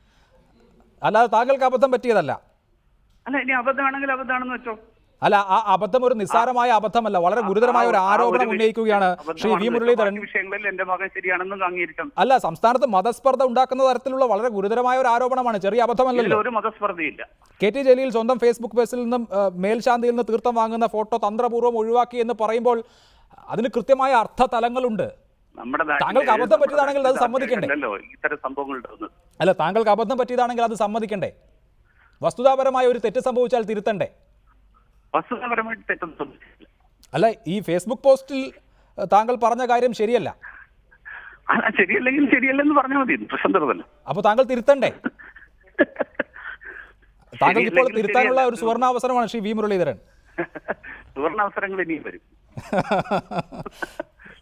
അല്ലാതെ താങ്കൾക്ക് അബദ്ധം പറ്റിയതല്ല. അല്ല, ഇനി അബദ്ധമാണെങ്കിൽ അബദ്ധമാണെന്ന് വെച്ചോ. അല്ല, ആ അബദ്ധം ഒരു നിസ്സാരമായ അബദ്ധമല്ല, വളരെ ഗുരുതരമായ ഒരു ആരോപണം ഉന്നയിക്കുകയാണ് ശ്രീ വി മുരളീധരൻ. വിഷയങ്ങളിൽ എന്റെ മകൻ ശരിയാണെന്ന് അംഗീകരിക്കണം. അല്ല, സംസ്ഥാനത്ത് മതസ്പർദ്ധ ഉണ്ടാക്കുന്ന തരത്തിലുള്ള വളരെ ഗുരുതരമായ ഒരു ആരോപണമാണ്, ചെറിയ അബദ്ധമല്ലല്ലോ. ഒരു മതസ്പർദ്ധയില്ല. KT ജലീൽ സ്വന്തം ഫേസ്ബുക്ക് പേജിൽ നിന്നും മേൽശാന്തിയിൽ നിന്ന് തീർത്ഥം വാങ്ങുന്ന ഫോട്ടോ തന്ത്രപൂർവ്വം ഒഴിവാക്കി എന്ന് പറയുമ്പോൾ അതിന് കൃത്യമായ അർത്ഥതലങ്ങളുണ്ട്. താങ്കൾക്ക് അബദ്ധം പറ്റിയതാണെങ്കിൽ അത് സമ്മതിക്കണ്ടേ? ഇത്തരം സംഭവങ്ങൾ അല്ല, താങ്കൾക്ക് അബദ്ധം പറ്റിയതാണെങ്കിൽ അത് സമ്മതിക്കണ്ടേ? വസ്തുതാപരമായ ഒരു തെറ്റ് സംഭവിച്ചാൽ തിരുത്തണ്ടേ? വസ്തുതാപരമായിട്ട് തെറ്റൊന്നും സംഭവിച്ചില്ല. അല്ല, ഈ ഫേസ്ബുക്ക് പോസ്റ്റിൽ താങ്കൾ പറഞ്ഞ കാര്യം ശരിയല്ല. ശരിയല്ലെങ്കിൽ ശരിയല്ലെന്ന് പറഞ്ഞാൽ മതി, പ്രശ്നം. അപ്പൊ താങ്കൾ തിരുത്തണ്ടേ? താങ്കൾ ഇപ്പോൾ തിരുത്താനുള്ള ഒരു സുവർണാവസരമാണ് ശ്രീ വി മുരളീധരൻ. സുവർണാവസരങ്ങൾ ഇനിയും വരും.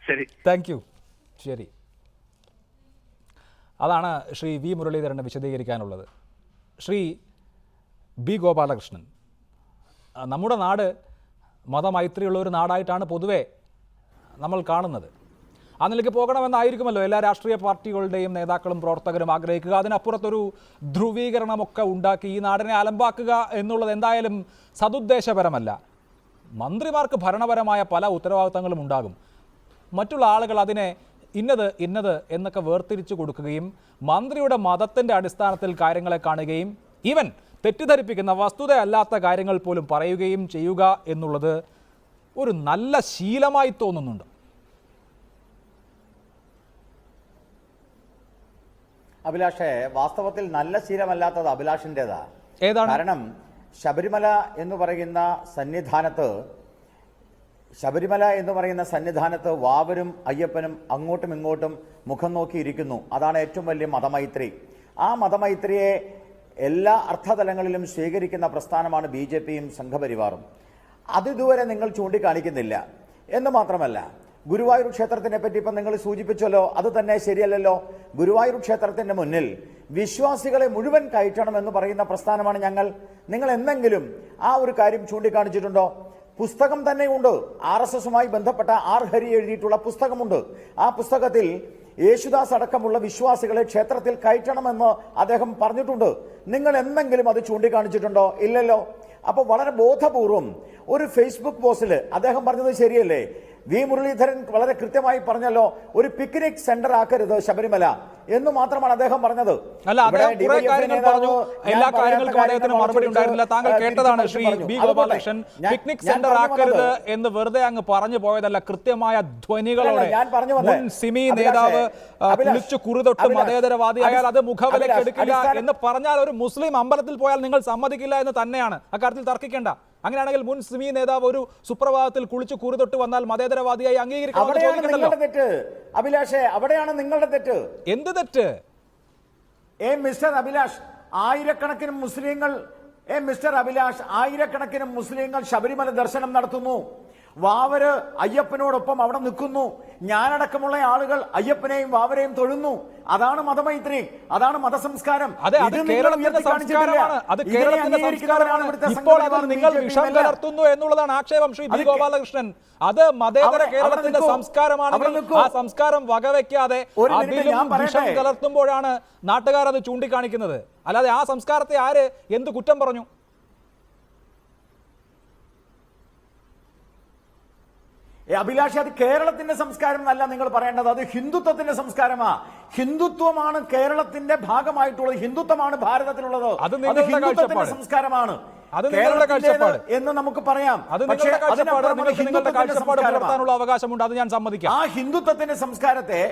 ശരി, താങ്ക് യു. ശരി, അതാണ് ശ്രീ വി മുരളീധരനെ വിശദീകരിക്കാനുള്ളത്. ശ്രീ ബി ഗോപാലകൃഷ്ണൻ, നമ്മുടെ നാട് മതമൈത്രിയുള്ള ഒരു നാടായിട്ടാണ് പൊതുവെ നമ്മൾ കാണുന്നത്. ആ നിലയ്ക്ക് പോകണമെന്നായിരിക്കുമല്ലോ എല്ലാ രാഷ്ട്രീയ പാർട്ടികളുടെയും നേതാക്കളും പ്രവർത്തകരും ആഗ്രഹിക്കുക. അതിനപ്പുറത്തൊരു ധ്രുവീകരണമൊക്കെ ഉണ്ടാക്കി ഈ നാടിനെ അലമ്പാക്കുക എന്നുള്ളത് എന്തായാലും സതുദ്ദേശപരമല്ല. മന്ത്രിമാർക്ക് ഭരണപരമായ പല ഉത്തരവാദിത്തങ്ങളും ഉണ്ടാകും. മറ്റുള്ള ആളുകൾ അതിനെ ഇന്നത് എന്നൊക്കെ വേർതിരിച്ചു കൊടുക്കുകയും മന്ത്രിയുടെ മതത്തിൻ്റെ അടിസ്ഥാനത്തിൽ കാര്യങ്ങളെ കാണുകയും ഈവൻ തെറ്റിദ്ധരിപ്പിക്കുന്ന വസ്തുതയല്ലാത്ത കാര്യങ്ങൾ പോലും പറയുകയും ചെയ്യുക എന്നുള്ളത് ഒരു നല്ല ശീലമായി തോന്നുന്നുണ്ട്. അഭിലാഷേ, വാസ്തവത്തിൽ നല്ല ശീലമല്ലാത്തത് അഭിലാഷിൻ്റെതാ. ഏതാണ്? കാരണം ശബരിമല എന്ന് പറയുന്ന സന്നിധാനത്ത് വാവരും അയ്യപ്പനും അങ്ങോട്ടും ഇങ്ങോട്ടും മുഖം നോക്കിയിരിക്കുന്നു. അതാണ് ഏറ്റവും വലിയ മതമൈത്രി. ആ മതമൈത്രിയെ എല്ലാ അർത്ഥതലങ്ങളിലും സ്വീകരിക്കുന്ന പ്രസ്ഥാനമാണ് BJPയും സംഘപരിവാറും. അതിതുവരെ നിങ്ങൾ ചൂണ്ടിക്കാണിക്കുന്നില്ല. എന്ന് മാത്രമല്ല, ഗുരുവായൂർ ക്ഷേത്രത്തിനെ പറ്റി ഇപ്പം നിങ്ങൾ സൂചിപ്പിച്ചല്ലോ, അത് തന്നെ ശരിയല്ലല്ലോ. ഗുരുവായൂർ ക്ഷേത്രത്തിന്റെ മുന്നിൽ വിശ്വാസികളെ മുഴുവൻ കയറ്റണമെന്ന് പറയുന്ന പ്രസ്ഥാനമാണ് ഞങ്ങൾ. നിങ്ങൾ എന്തെങ്കിലും ആ ഒരു കാര്യം ചൂണ്ടിക്കാണിച്ചിട്ടുണ്ടോ? പുസ്തകം തന്നെയുണ്ട്, RSSുമായി ബന്ധപ്പെട്ട ആർ ഹരി എഴുതിയിട്ടുള്ള പുസ്തകമുണ്ട്. ആ പുസ്തകത്തിൽ യേശുദാസ് അടക്കമുള്ള വിശ്വാസികളെ ക്ഷേത്രത്തിൽ കയറ്റണമെന്ന് അദ്ദേഹം പറഞ്ഞിട്ടുണ്ട്. നിങ്ങൾ എന്തെങ്കിലും അത് ചൂണ്ടിക്കാണിച്ചിട്ടുണ്ടോ? ഇല്ലല്ലോ. അപ്പോൾ വളരെ ബോധപൂർവം ഒരു ഫേസ്ബുക്ക് പോസ്റ്റിൽ അദ്ദേഹം പറഞ്ഞത് ശരിയല്ലേ? വി മുരളീധരൻ വളരെ കൃത്യമായി പറഞ്ഞല്ലോ, ഒരു പിക്നിക് സെന്റർ ആക്കരുത് ശബരിമല എന്ന് മാത്രമാണ് അദ്ദേഹം പറഞ്ഞത്. അല്ല, അദ്ദേഹം കുറെ കാര്യങ്ങൾ പറഞ്ഞു. എല്ലാ കാര്യങ്ങൾക്കും അദ്ദേഹത്തിന് മറുപടി ഉണ്ടായിരുന്നില്ല. താങ്കൾ കേട്ടതാണ് Shri B Gopalakrishnan. Picnic centre ആക്കരുത് എന്ന് വെറുതെ അങ്ങ് പറഞ്ഞു പോയതല്ല. കൃത്യമായ ധ്വനികളോടെ മുൻ സിമി നേതാവ് കുളിച്ചു കുറുതൊട്ട് മതേതരവാദിയായാൽ അത് മുഖവിലയ്ക്ക് എടുക്കില്ല എന്ന് പറഞ്ഞാൽ ഒരു മുസ്ലിം അമ്പലത്തിൽ പോയാൽ നിങ്ങൾ സമ്മതിക്കില്ല എന്ന് തന്നെയാണ്. അക്കാര്യത്തിൽ തർക്കിക്കേണ്ട. അങ്ങനെയാണെങ്കിൽ മുൻ സിമി നേതാവ് ഒരു സുപ്രഭാതത്തിൽ കുളിച്ചു കുറുതൊട്ട് വന്നാൽ മതേതരവാദിയായി അംഗീകരിക്കണം. അഭിലാഷേ, അവിടെയാണ് നിങ്ങളുടെ തെറ്റ്. എന്ത് തെറ്റ്? മിസ്റ്റർ അഭിലാഷ്, ആയിരക്കണക്കിന് മുസ്ലിങ്ങൾ ശബരിമല ദർശനം നടത്തുന്നു. വാവര് അയ്യപ്പനോടൊപ്പം അവിടെ നിൽക്കുന്നു. ഞാനടക്കമുള്ള ആളുകൾ അയ്യപ്പനെയും വാവരെയും തൊഴുന്നു. അതാണ് മതമൈത്രി, അതാണ് മതസംസ്കാരം. ഇപ്പോൾ അതിൽ നിങ്ങൾ വിഷം കലർത്തുന്നു എന്നുള്ളതാണ് ആക്ഷേപം ശ്രീ ബി ഗോപാലകൃഷ്ണൻ. അത് മതേതര കേരളത്തിന്റെ സംസ്കാരമാണെങ്കിൽ ആ സംസ്കാരം വകവെക്കാതെ അതിലും വിഷം കലർത്തുമ്പോഴാണ് നാട്ടുകാർ അത് ചൂണ്ടിക്കാണിക്കുന്നത്. അല്ലാതെ ആ സംസ്കാരത്തെ ആര് എന്ത് കുറ്റം പറഞ്ഞു? അഭിലാഷ്, അത് കേരളത്തിന്റെ സംസ്കാരം എന്നല്ല നിങ്ങൾ പറയേണ്ടത്, അത് ഹിന്ദുത്വത്തിന്റെ സംസ്കാരമാ. ഹിന്ദുത്വമാണ് കേരളത്തിന്റെ ഭാഗമായിട്ടുള്ളത്, ഹിന്ദുത്വമാണ് ഭാരതത്തിലുള്ളത്, അത് ഹിന്ദുത്വത്തിന്റെ സംസ്കാരമാണ് എന്ന് നമുക്ക് പറയാം. പക്ഷേ അവകാശമുണ്ട്, അത് ഞാൻ സമ്മതിക്കാം. ആ ഹിന്ദുത്വത്തിന്റെ സംസ്കാരത്തെ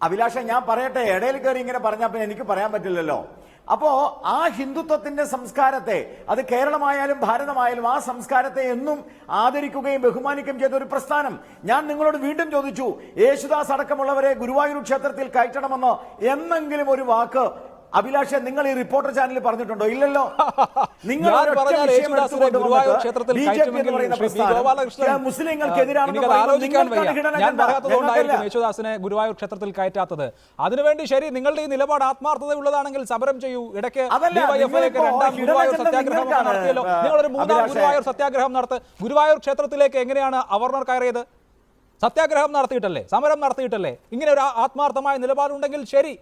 അഭിലാഷ ഞാൻ പറയട്ടെ, ഇടയിൽ കയറി ഇങ്ങനെ പറഞ്ഞാൽ പിന്നെ എനിക്ക് പറയാൻ പറ്റില്ലല്ലോ. അപ്പോ ആ ഹിന്ദുത്വത്തിന്റെ സംസ്കാരത്തെ, അത് കേരളമായാലും ഭാരതമായാലും ആ സംസ്കാരത്തെ എന്നും ആദരിക്കുകയും ബഹുമാനിക്കുകയും ചെയ്ത ഒരു പ്രസ്ഥാനം. ഞാൻ നിങ്ങളോട് വീണ്ടും ചോദിച്ചു, യേശുദാസ് അടക്കമുള്ളവരെ ഗുരുവായൂർ ക്ഷേത്രത്തിൽ കയറ്റണമെന്നോ എന്നെങ്കിലും ഒരു വാക്ക് അഭിലാഷ് നിങ്ങൾ ഈ റിപ്പോർട്ടർ ചാനലിൽ പറഞ്ഞിട്ടുണ്ടോ? ഇല്ലല്ലോ. നിങ്ങൾ മുസ്ലിങ്ങൾക്കെതിരാണ് യേശുദാസിനെ ഗുരുവായൂർ ക്ഷേത്രത്തിൽ കയറ്റാത്തത്. അതിനുവേണ്ടി ശരി, നിങ്ങളുടെ ഈ നിലപാട് ആത്മാർത്ഥതയുള്ളതാണെങ്കിൽ സമരം ചെയ്യൂ. ഇടയ്ക്ക് രണ്ടാം ഗുരുവായൂർ സത്യാഗ്രഹം നടത്തിയല്ലോ. നിങ്ങളൊരു മൂന്നാം ഗുരുവായൂർ സത്യാഗ്രഹം നടത്ത്. ഗുരുവായൂർ ക്ഷേത്രത്തിലേക്ക് എങ്ങനെയാണ് അവർണർ കയറിയത്? സത്യാഗ്രഹം നടത്തിയിട്ടല്ലേ, സമരം നടത്തിയിട്ടല്ലേ? ഇങ്ങനെ ഒരു ആത്മാർത്ഥമായ നിലപാടുണ്ടെങ്കിൽ ശരി,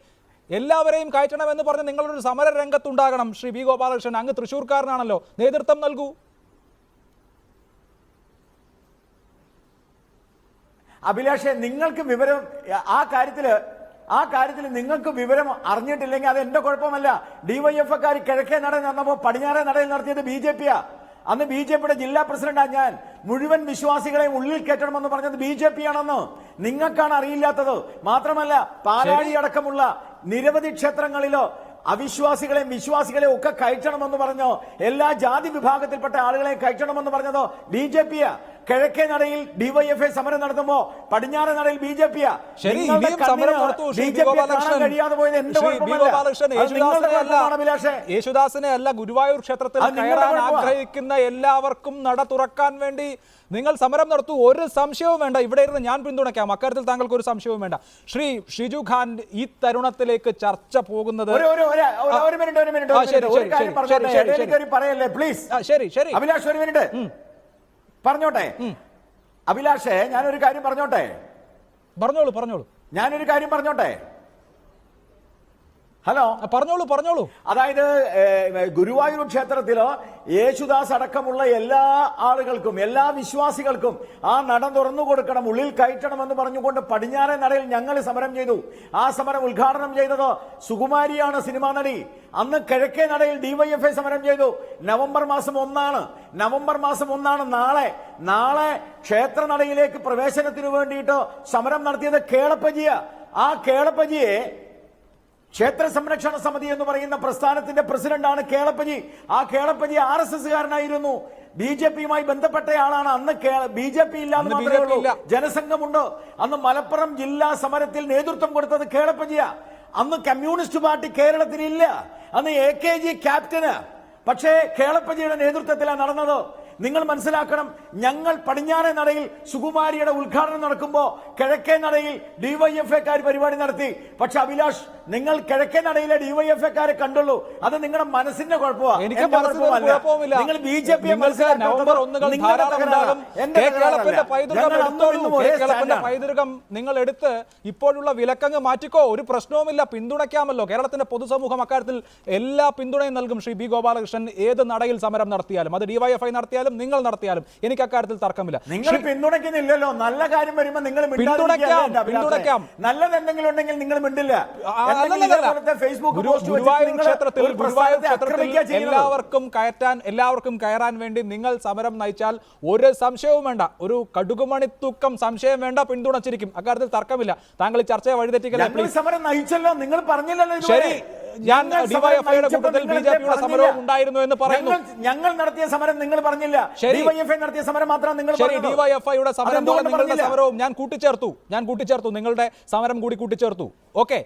എല്ലാവരെയും കയറ്റണമെന്ന് പറഞ്ഞ് നിങ്ങളൊരു സമര രംഗത്തുണ്ടാകണം. ശ്രീ ബി ഗോപാലകൃഷ്ണൻ, അങ്ങ് തൃശ്ശൂർക്കാരനാണല്ലോ, നേതൃത്വം നൽകൂ. അഭിലാഷേ, നിങ്ങൾക്ക് വിവരം ആ കാര്യത്തിൽ നിങ്ങൾക്ക് വിവരം അറിഞ്ഞിട്ടില്ലെങ്കിൽ അത് എന്റെ കുഴപ്പമല്ല. DYFക്കാർ കിഴക്കേ നടയിൽ നടന്നപ്പോൾ പടിഞ്ഞാറേ നടയിൽ നടത്തിയത് BJPയാ. അന്ന് BJPയുടെ ജില്ലാ പ്രസിഡന്റാ ഞാൻ. മുഴുവൻ വിശ്വാസികളെയും ഉള്ളിൽ കയറ്റണമെന്ന് പറഞ്ഞത് BJP ആണെന്ന് നിങ്ങൾക്കാണ് അറിയില്ലാത്തത്. മാത്രമല്ല, പാലാഴി അടക്കമുള്ള നിരവധി ക്ഷേത്രങ്ങളിലോ അവിശ്വാസികളെയും വിശ്വാസികളെയും ഒക്കെ കയറ്റണമെന്ന് പറഞ്ഞോ, എല്ലാ ജാതി വിഭാഗത്തിൽപ്പെട്ട ആളുകളെയും കയറ്റണമെന്ന് പറഞ്ഞതോ BJPയാ. കിഴക്കേ നടയിൽ DYFI സമരം നടത്തുമ്പോ പടിഞ്ഞാറേ നടയിൽ BJPയാ. കഴിയാതെ പോയത് എന്റെ യേശുദാസിനെ അല്ല, ഗുരുവായൂർ ക്ഷേത്രത്തിൽ കയറാൻ ആഗ്രഹിക്കുന്ന എല്ലാവർക്കും നട തുറക്കാൻ വേണ്ടി നിങ്ങൾ സമരം നടത്തൂ. ഒരു സംശയവും വേണ്ട. ഇവിടെ ഇരുന്ന് ഞാൻ പിന്തുണയ്ക്കാം. അക്കാര്യത്തിൽ താങ്കൾക്ക് ഒരു സംശയവും വേണ്ട. ശ്രീ ഷിജു ഖാൻ, ഈ തരുണത്തിലേക്ക് ചർച്ച പോകുന്നത് പറഞ്ഞോട്ടെ അഭിലാഷേ, ഞാനൊരു കാര്യം പറഞ്ഞോട്ടെ. ഞാനൊരു കാര്യം പറഞ്ഞോട്ടെ. ഹലോ, പറഞ്ഞോളൂ. അതായത് ഗുരുവായൂർ ക്ഷേത്രത്തിലോ യേശുദാസ് അടക്കമുള്ള എല്ലാ ആളുകൾക്കും, എല്ലാ വിശ്വാസികൾക്കും ആ നട തുറന്നു കൊടുക്കണം, ഉള്ളിൽ കയറ്റണമെന്ന് പറഞ്ഞുകൊണ്ട് പടിഞ്ഞാറേ നടയിൽ ഞങ്ങൾ സമരം ചെയ്തു. ആ സമരം ഉദ്ഘാടനം ചെയ്തത് സുകുമാരിയാണ്, സിനിമാ നടി. അന്ന് കിഴക്കേ നടയിൽ DYFI സമരം ചെയ്തു. നവംബർ മാസം 1 നാളെ ക്ഷേത്ര നടയിലേക്ക് പ്രവേശനത്തിന് വേണ്ടിയിട്ട് സമരം നടത്തിയത് കേളപ്പജിയ. ആ കേളപ്പജിയെ ക്ഷേത്ര സംരക്ഷണ സമിതി എന്ന് പറയുന്ന പ്രസ്ഥാനത്തിന്റെ പ്രസിഡന്റാണ് കേളപ്പജി. ആ കേളപ്പജി RSSകാരനായിരുന്നു. BJPയുമായി ബന്ധപ്പെട്ടയാളാണ്. അന്ന് BJP ഇല്ലാന്ന് മാത്രമേ ഉള്ളൂ, ജനസംഘമുണ്ട്. അന്ന് മലപ്പുറം ജില്ലാ സമരത്തിൽ നേതൃത്വം കൊടുത്തത് കേളപ്പജിയാ. അന്ന് കമ്മ്യൂണിസ്റ്റ് പാർട്ടി കേരളത്തിലില്ല. അന്ന് AKG ക്യാപ്റ്റന്. പക്ഷേ കേളപ്പജിയുടെ നേതൃത്വത്തിലാണ് നടന്നത്. നിങ്ങൾ മനസ്സിലാക്കണം, ഞങ്ങൾ പടിഞ്ഞാറേ നടയിൽ സുകുമാരിയുടെ ഉദ്ഘാടനം നടക്കുമ്പോൾ കിഴക്കേ നടയിൽ DYFAക്കാർ പരിപാടി നടത്തി. പക്ഷെ അഭിലാഷ്, നിങ്ങൾ കിഴക്കേ നടയിലെ DYFAക്കാരെ കണ്ടുള്ളൂ. അത് നിങ്ങളുടെ മനസ്സിന്റെ കുഴപ്പമാണ്. നിങ്ങൾ BJP പൈതൃകം നിങ്ങൾ എടുത്ത് ഇപ്പോഴുള്ള വിലക്കങ്ങ് മാറ്റിക്കോ, ഒരു പ്രശ്നവുമില്ല, പിന്തുണയ്ക്കാമല്ലോ. കേരളത്തിന്റെ പൊതുസമൂഹം അക്കാര്യത്തിൽ എല്ലാ പിന്തുണയും നൽകും. ശ്രീ B ഗോപാലകൃഷ്ണൻ ഏത് നടയിൽ സമരം നടത്തിയാലും, അത് DYFI നടത്തിയാലും നിങ്ങൾ നടത്തിയാലും എനിക്ക് അക്കാര്യത്തിൽ തർക്കമില്ല. നിങ്ങൾ പിന്തുണയ്ക്കുന്നില്ലല്ലോ. നല്ല കാര്യം വരുമ്പോൾ നിങ്ങൾ പിന്തുണയ്ക്കാം. നല്ലത് എന്തെങ്കിലും ഉണ്ടെങ്കിൽ നിങ്ങൾ മിണ്ടില്ല. ഗുരുവായൂർ ക്ഷേത്രത്തിൽ എല്ലാവർക്കും കയറാൻ വേണ്ടി നിങ്ങൾ സമരം നയിച്ചാൽ ഒരു സംശയവും വേണ്ട, ഒരു കടുകുമണി തൂക്കം സംശയം വേണ്ട, പിന്തുണച്ചിരിക്കും. അക്കാര്യത്തിൽ തർക്കമില്ല. താങ്കൾ ഈ ചർച്ചയെ വഴിതെറ്റിക്കല്ല. സമരം നയിച്ചല്ലോ, നിങ്ങൾ പറഞ്ഞില്ലല്ലോ. ശരി, ഞാൻ DYFIയുടെ കൂട്ടത്തിൽ BJPയുടെ സമരവും ഉണ്ടായിരുന്നു എന്ന് പറയുന്നു. ഞങ്ങൾ നടത്തിയ സമരം നിങ്ങൾ പറഞ്ഞില്ല. DYFI നടത്തിയ സമരം മാത്രം നിങ്ങൾ പറഞ്ഞു. DYFIയുടെ സമരം പോലെ നിങ്ങളുടെ സമരവും ഞാൻ കൂട്ടിച്ചേർത്തു, നിങ്ങളുടെ സമരം കൂടി കൂട്ടിച്ചേർത്തു. ഓക്കെ,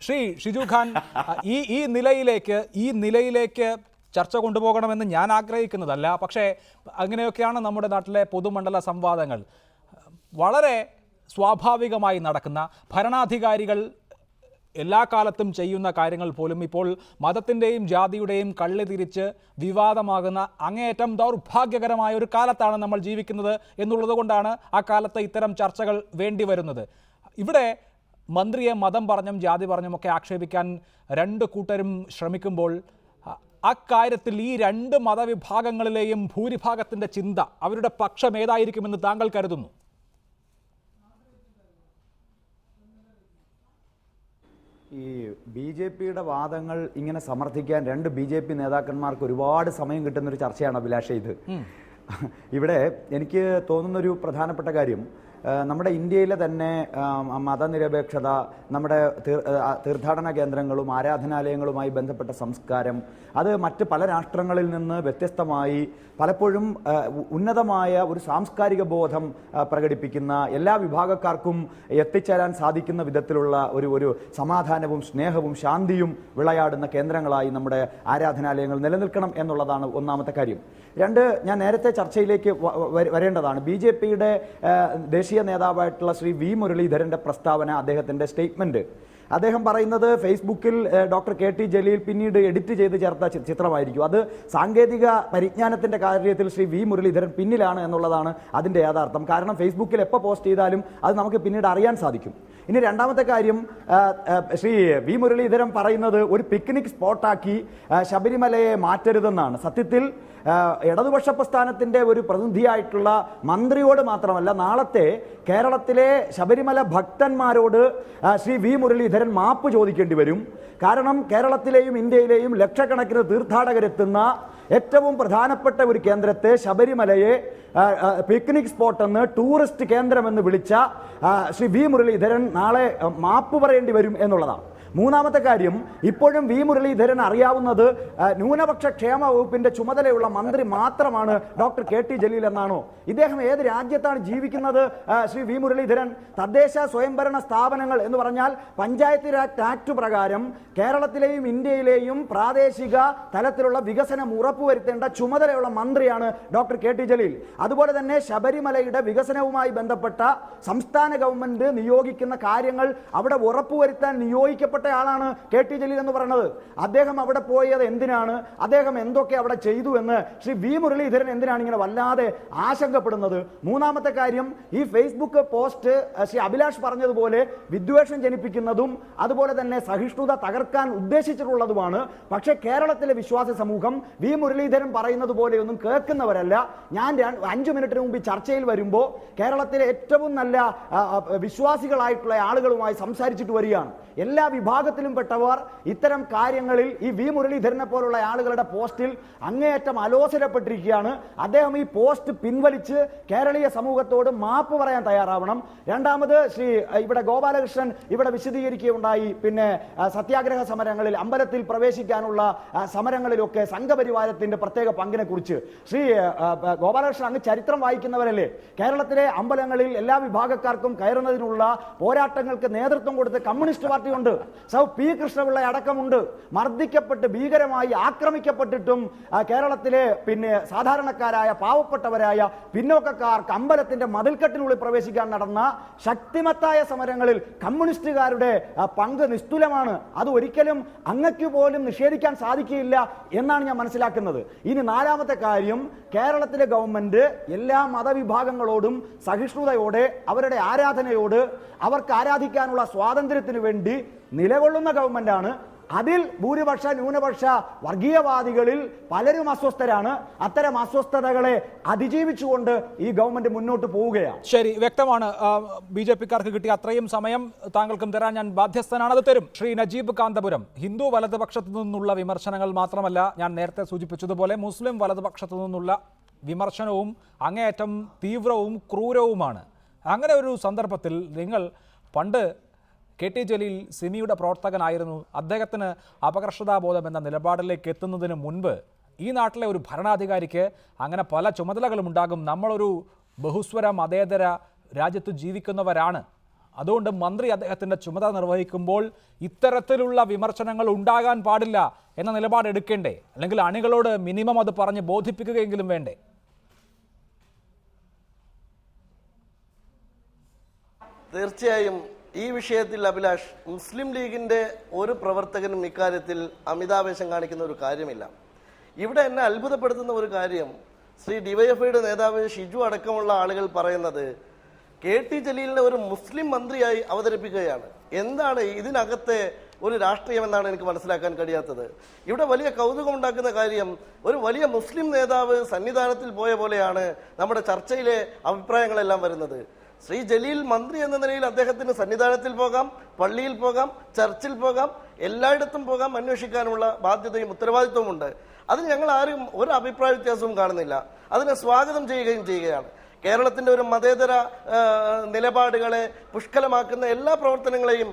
ശ്രീ ഷിജു ഖാൻ, ഈ നിലയിലേക്ക് ചർച്ച കൊണ്ടുപോകണമെന്ന് ഞാൻ ആഗ്രഹിക്കുന്നതല്ല. പക്ഷേ അങ്ങനെയൊക്കെയാണ് നമ്മുടെ നാട്ടിലെ പൊതുമണ്ഡല സംവാദങ്ങൾ. വളരെ സ്വാഭാവികമായി നടക്കുന്ന, ഭരണാധികാരികൾ എല്ലാ കാലത്തും ചെയ്യുന്ന കാര്യങ്ങൾ പോലും ഇപ്പോൾ മതത്തിൻ്റെയും ജാതിയുടെയും കള്ളി തിരിച്ച് വിവാദമാകുന്ന അങ്ങേയറ്റം ദൗർഭാഗ്യകരമായ ഒരു കാലത്താണ് നമ്മൾ ജീവിക്കുന്നത് എന്നുള്ളത് കൊണ്ടാണ് ആ കാലത്ത് ഇത്തരം ചർച്ചകൾ വേണ്ടി വരുന്നത്. ഇവിടെ മന്ത്രിയെ മതം പറഞ്ഞും ജാതി പറഞ്ഞുമൊക്കെ ആക്ഷേപിക്കാൻ രണ്ട് കൂട്ടരും ശ്രമിക്കുമ്പോൾ അക്കാര്യത്തിൽ ഈ രണ്ട് മതവിഭാഗങ്ങളിലെയും ഭൂരിഭാഗത്തിൻ്റെ ചിന്ത, അവരുടെ പക്ഷം ഏതായിരിക്കുമെന്ന് താങ്കൾ കരുതുന്നു? ഈ BJPയുടെ വാദങ്ങൾ ഇങ്ങനെ സമർത്ഥിക്കാൻ രണ്ട് BJP നേതാക്കന്മാർക്ക് ഒരുപാട് സമയം കിട്ടുന്നൊരു ചർച്ചയാണ് അഭിലാഷ് ഇത്. ഇവിടെ എനിക്ക് തോന്നുന്നൊരു പ്രധാനപ്പെട്ട കാര്യം, നമ്മുടെ ഇന്ത്യയിലെ തന്നെ മതനിരപേക്ഷത, നമ്മുടെ തീർത്ഥാടന കേന്ദ്രങ്ങളും ആരാധനാലയങ്ങളുമായി ബന്ധപ്പെട്ട സംസ്കാരം, അത് മറ്റ് പല രാഷ്ട്രങ്ങളിൽ നിന്ന് വ്യത്യസ്തമായി പലപ്പോഴും ഉന്നതമായ ഒരു സാംസ്കാരിക ബോധം പ്രകടിപ്പിക്കുന്ന, എല്ലാ വിഭാഗക്കാർക്കും എത്തിച്ചേരാൻ സാധിക്കുന്ന വിധത്തിലുള്ള ഒരു സമാധാനവും സ്നേഹവും ശാന്തിയും വിളയാടുന്ന കേന്ദ്രങ്ങളായി നമ്മുടെ ആരാധനാലയങ്ങൾ നിലനിൽക്കണം എന്നുള്ളതാണ് ഒന്നാമത്തെ കാര്യം. രണ്ട്, ഞാൻ നേരത്തെ ചർച്ചയിലേക്ക് വരേണ്ടതാണ്. BJPയുടെ ദേശീയ നേതാവായിട്ടുള്ള ശ്രീ V മുരളീധരന്റെ പ്രസ്താവന, അദ്ദേഹത്തിന്റെ സ്റ്റേറ്റ്മെന്റ്, അദ്ദേഹം പറയുന്നത് ഫേസ്ബുക്കിൽ ഡോക്ടർ KT ജലീൽ പിന്നീട് എഡിറ്റ് ചെയ്ത് ചേർത്ത ചിത്രമായിരിക്കും. അത് സാങ്കേതിക പരിജ്ഞാനത്തിന്റെ കാര്യത്തിൽ ശ്രീ V മുരളീധരൻ പിന്നിലാണ് എന്നുള്ളതാണ് അതിന്റെ യാഥാർത്ഥ്യം. കാരണം ഫേസ്ബുക്കിൽ എപ്പോൾ പോസ്റ്റ് ചെയ്താലും അത് നമുക്ക് പിന്നീട് അറിയാൻ സാധിക്കും. ഇനി രണ്ടാമത്തെ കാര്യം, ശ്രീ V മുരളീധരൻ പറയുന്നത് ഒരു പിക്നിക് സ്പോട്ടാക്കി ശബരിമലയെ മാറ്റരുതെന്നാണ്. സത്യത്തിൽ ഇടതുപക്ഷ പ്രസ്ഥാനത്തിന്റെ ഒരു പ്രതിനിധിയായിട്ടുള്ള മന്ത്രിയോട് മാത്രമല്ല, നാളത്തെ കേരളത്തിലെ ശബരിമല ഭക്തന്മാരോട് ശ്രീ V മുരളീധരൻ മാപ്പ് ചോദിക്കേണ്ടി വരും. കാരണം കേരളത്തിലെയും ഇന്ത്യയിലെയും ലക്ഷക്കണക്കിന് തീർത്ഥാടകരെത്തുന്ന ഏറ്റവും പ്രധാനപ്പെട്ട ഒരു കേന്ദ്രത്തെ, ശബരിമലയെ പിക്നിക് സ്പോട്ട് എന്ന്, ടൂറിസ്റ്റ് കേന്ദ്രമെന്ന് വിളിച്ച ശ്രീ V മുരളീധരൻ നാളെ മാപ്പ് പറയേണ്ടി വരും എന്നുള്ളതാണ്. മൂന്നാമത്തെ കാര്യം, ഇപ്പോഴും V മുരളീധരൻ അറിയാവുന്നത് ന്യൂനപക്ഷ ക്ഷേമ വകുപ്പിന്റെ ചുമതലയുള്ള മന്ത്രി മാത്രമാണ് ഡോക്ടർ KT ജലീൽ എന്നാണോ? ഇദ്ദേഹം ഏത് രാജ്യത്താണ് ജീവിക്കുന്നത് ശ്രീ V മുരളീധരൻ? തദ്ദേശ സ്വയംഭരണ സ്ഥാപനങ്ങൾ എന്ന് പറഞ്ഞാൽ പഞ്ചായത്ത് രാജ് ആക്ട് പ്രകാരം കേരളത്തിലെയും ഇന്ത്യയിലെയും പ്രാദേശിക തലത്തിലുള്ള വികസനം ഉറപ്പുവരുത്തേണ്ട ചുമതലയുള്ള മന്ത്രിയാണ് ഡോക്ടർ KT ജലീൽ. അതുപോലെ തന്നെ ശബരിമലയുടെ വികസനവുമായി ബന്ധപ്പെട്ട സംസ്ഥാന ഗവൺമെന്റ് നിയോഗിക്കുന്ന കാര്യങ്ങൾ അവിടെ ഉറപ്പുവരുത്താൻ നിയോഗിക്കപ്പെട്ട ആളാണ് KT ജലീൽ എന്ന് പറയുന്നത്. അദ്ദേഹം അവിടെ പോയത് എന്തിനാണ്, അദ്ദേഹം എന്തൊക്കെ അവിടെ ചെയ്തു എന്ന് ശ്രീ V മുരളീധരൻ എന്തിനാണ് ഇങ്ങനെ വല്ലാതെ ആശങ്കപ്പെടുന്നത്? മൂന്നാമത്തെ കാര്യം, ഈ ഫേസ്ബുക്ക് പോസ്റ്റ് ശ്രീ അഭിലാഷ് പറഞ്ഞതുപോലെ വിദ്വേഷം ജനിപ്പിക്കുന്നതും അതുപോലെ തന്നെ സഹിഷ്ണുത തകർക്കാൻ ഉദ്ദേശിച്ചിട്ടുള്ളതുമാണ്. പക്ഷേ കേരളത്തിലെ വിശ്വാസ സമൂഹം V മുരളീധരൻ പറയുന്നത് പോലെയൊന്നും കേൾക്കുന്നവരല്ല. ഞാൻ 5 മിനിറ്റിന് മുമ്പ് ചർച്ചയിൽ വരുമ്പോൾ കേരളത്തിലെ ഏറ്റവും നല്ല വിശ്വാസികളായിട്ടുള്ള ആളുകളുമായി സംസാരിച്ചിട്ട് വരികയാണ്. എല്ലാ വിഭാഗത്തിലും പെട്ടവർ ഇത്തരം കാര്യങ്ങളിൽ ഈ വി മുരളീധരനെ പോലുള്ള ആളുകളുടെ പോസ്റ്റിൽ അങ്ങേയറ്റം അലോസരപ്പെട്ടിരിക്കുകയാണ്. അദ്ദേഹം ഈ പോസ്റ്റ് പിൻവലിച്ച് കേരളീയ സമൂഹത്തോട് മാപ്പ് പറയാൻ തയ്യാറാവണം. രണ്ടാമത് ഇവിടെ ഗോപാലകൃഷ്ണൻ ഇവിടെ വിശദീകരിക്കുകയുണ്ടായി, പിന്നെ സത്യാഗ്രഹ സമരങ്ങളിൽ അമ്പലത്തിൽ പ്രവേശിക്കാനുള്ള സമരങ്ങളിലൊക്കെ സംഘപരിവാരത്തിന്റെ പ്രത്യേക പങ്കിനെ കുറിച്ച് ഗോപാലകൃഷ്ണൻ അങ്ങ് ചരിത്രം വായിക്കുന്നവരല്ലേ? കേരളത്തിലെ അമ്പലങ്ങളിൽ എല്ലാ വിഭാഗക്കാർക്കും കയറുന്നതിനുള്ള പോരാട്ടങ്ങൾക്ക് നേതൃത്വം കൊടുത്ത കമ്മ്യൂണിസ്റ്റ് പാർട്ടിയുണ്ട്. പി കൃഷ്ണപിള്ള അടക്കമുണ്ട്. മർദ്ദിക്കപ്പെട്ട് ഭീകരമായി ആക്രമിക്കപ്പെട്ടിട്ടും കേരളത്തിലെ പിന്നെ സാധാരണക്കാരായ പാവപ്പെട്ടവരായ പിന്നോക്കക്കാർക്ക് അമ്പലത്തിന്റെ മതിൽക്കെട്ടിനുള്ളിൽ പ്രവേശിക്കാൻ നടന്ന ശക്തിമത്തായ സമരങ്ങളിൽ കമ്മ്യൂണിസ്റ്റുകാരുടെ പങ്ക് നിസ്തുലമാണ്. അത് ഒരിക്കലും അങ്ങക്ക് പോലും നിഷേധിക്കാൻ സാധിക്കില്ല എന്നാണ് ഞാൻ മനസ്സിലാക്കുന്നത്. ഇനി നാലാമത്തെ കാര്യം, കേരളത്തിലെ ഗവൺമെന്റ് എല്ലാ മതവിഭാഗങ്ങളോടും സഹിഷ്ണുതയോടെ അവരുടെ ആരാധനയോട് അവർക്ക് ആരാധിക്കാനുള്ള സ്വാതന്ത്ര്യത്തിന് വേണ്ടി നിലകൊള്ളുന്ന ഗവൺമെന്റാണ്. അതിൽ ഭൂരിപക്ഷ ന്യൂനപക്ഷ വർഗീയവാദികളിൽ പലരും അസ്വസ്ഥരാണ്. അത്തരം അസ്വസ്ഥതകളെ അതിജീവിച്ചുകൊണ്ട് ഈ ഗവൺമെന്റ് മുന്നോട്ട് പോവുകയാണ്. ശരി, വ്യക്തമാണ്. BJP-ക്കാർക്ക് കിട്ടിയ അത്രയും സമയം താങ്കൾക്കും തരാൻ ഞാൻ ബാധ്യസ്ഥനാണ്, അത് തരും. ശ്രീ നജീബ് കാന്തപുരം, ഹിന്ദു വലതുപക്ഷത്തു നിന്നുള്ള വിമർശനങ്ങൾ മാത്രമല്ല, ഞാൻ നേരത്തെ സൂചിപ്പിച്ചതുപോലെ മുസ്ലിം വലതുപക്ഷത്തു നിന്നുള്ള വിമർശനവും അങ്ങേയറ്റം തീവ്രവും ക്രൂരവുമാണ്. അങ്ങനെ ഒരു സന്ദർഭത്തിൽ നിങ്ങൾ പണ്ട് KT ജലീൽ സിമിയുടെ പ്രവർത്തകനായിരുന്നു, അദ്ദേഹത്തിന് അപകർഷതാബോധം എന്ന നിലപാടിലേക്ക് എത്തുന്നതിന് മുൻപ് ഈ നാട്ടിലെ ഒരു ഭരണാധികാരിക്ക് അങ്ങനെ പല ചുമതലകളും ഉണ്ടാകും. നമ്മളൊരു ബഹുസ്വര മതേതര രാജ്യത്ത് ജീവിക്കുന്നവരാണ്. അതുകൊണ്ട് മന്ത്രി അദ്ദേഹത്തിൻ്റെ ചുമതല നിർവഹിക്കുമ്പോൾ ഇത്തരത്തിലുള്ള വിമർശനങ്ങൾ ഉണ്ടാകാൻ പാടില്ല എന്ന നിലപാട് എടുക്കേണ്ടേ? അല്ലെങ്കിൽ അണികളോട് മിനിമം അത് പറഞ്ഞ് ബോധിപ്പിക്കുകയെങ്കിലും വേണ്ടേ? തീർച്ചയായും ഈ വിഷയത്തിൽ അഭിലാഷ്, മുസ്ലിം ലീഗിന്റെ ഒരു പ്രവർത്തകനും ഇക്കാര്യത്തിൽ അമിതാവേശം കാണിക്കുന്ന ഒരു കാര്യമില്ല. ഇവിടെ എന്നെ അത്ഭുതപ്പെടുത്തുന്ന ഒരു കാര്യം, ശ്രീ ഡിവൈഎഫ്ഐയുടെ നേതാവ് ഷിജു അടക്കമുള്ള ആളുകൾ പറയുന്നത് KT ജലീലിനെ ഒരു മുസ്ലിം മന്ത്രിയായി അവതരിപ്പിക്കുകയാണ്. എന്താണ് ഇതിനകത്തെ ഒരു രാഷ്ട്രീയം എന്നാണ് എനിക്ക് മനസ്സിലാക്കാൻ കഴിയാത്തത്. ഇവിടെ വലിയ കൗതുകം ഉണ്ടാക്കുന്ന കാര്യം, ഒരു വലിയ മുസ്ലിം നേതാവ് സന്നിധാനത്തിൽ പോയ പോലെയാണ് നമ്മുടെ ചർച്ചയിലെ അഭിപ്രായങ്ങളെല്ലാം വരുന്നത്. ശ്രീ ജലീൽ മന്ത്രി എന്ന നിലയിൽ അദ്ദേഹത്തിന് സന്നിധാനത്തിൽ പോകാം, പള്ളിയിൽ പോകാം, ചർച്ചിൽ പോകാം, എല്ലായിടത്തും പോകാം, അന്വേഷിക്കാനുള്ള ബാധ്യതയും ഉത്തരവാദിത്വവും ഉണ്ട്. അതിന് ഞങ്ങൾ ആരും ഒരു അഭിപ്രായ വ്യത്യാസവും കാണുന്നില്ല. അതിനെ സ്വാഗതം ചെയ്യുകയും ചെയ്യുകയാണ്. കേരളത്തിന്റെ ഒരു മതേതര നിലപാടുകളെ പുഷ്കലമാക്കുന്ന എല്ലാ പ്രവർത്തനങ്ങളെയും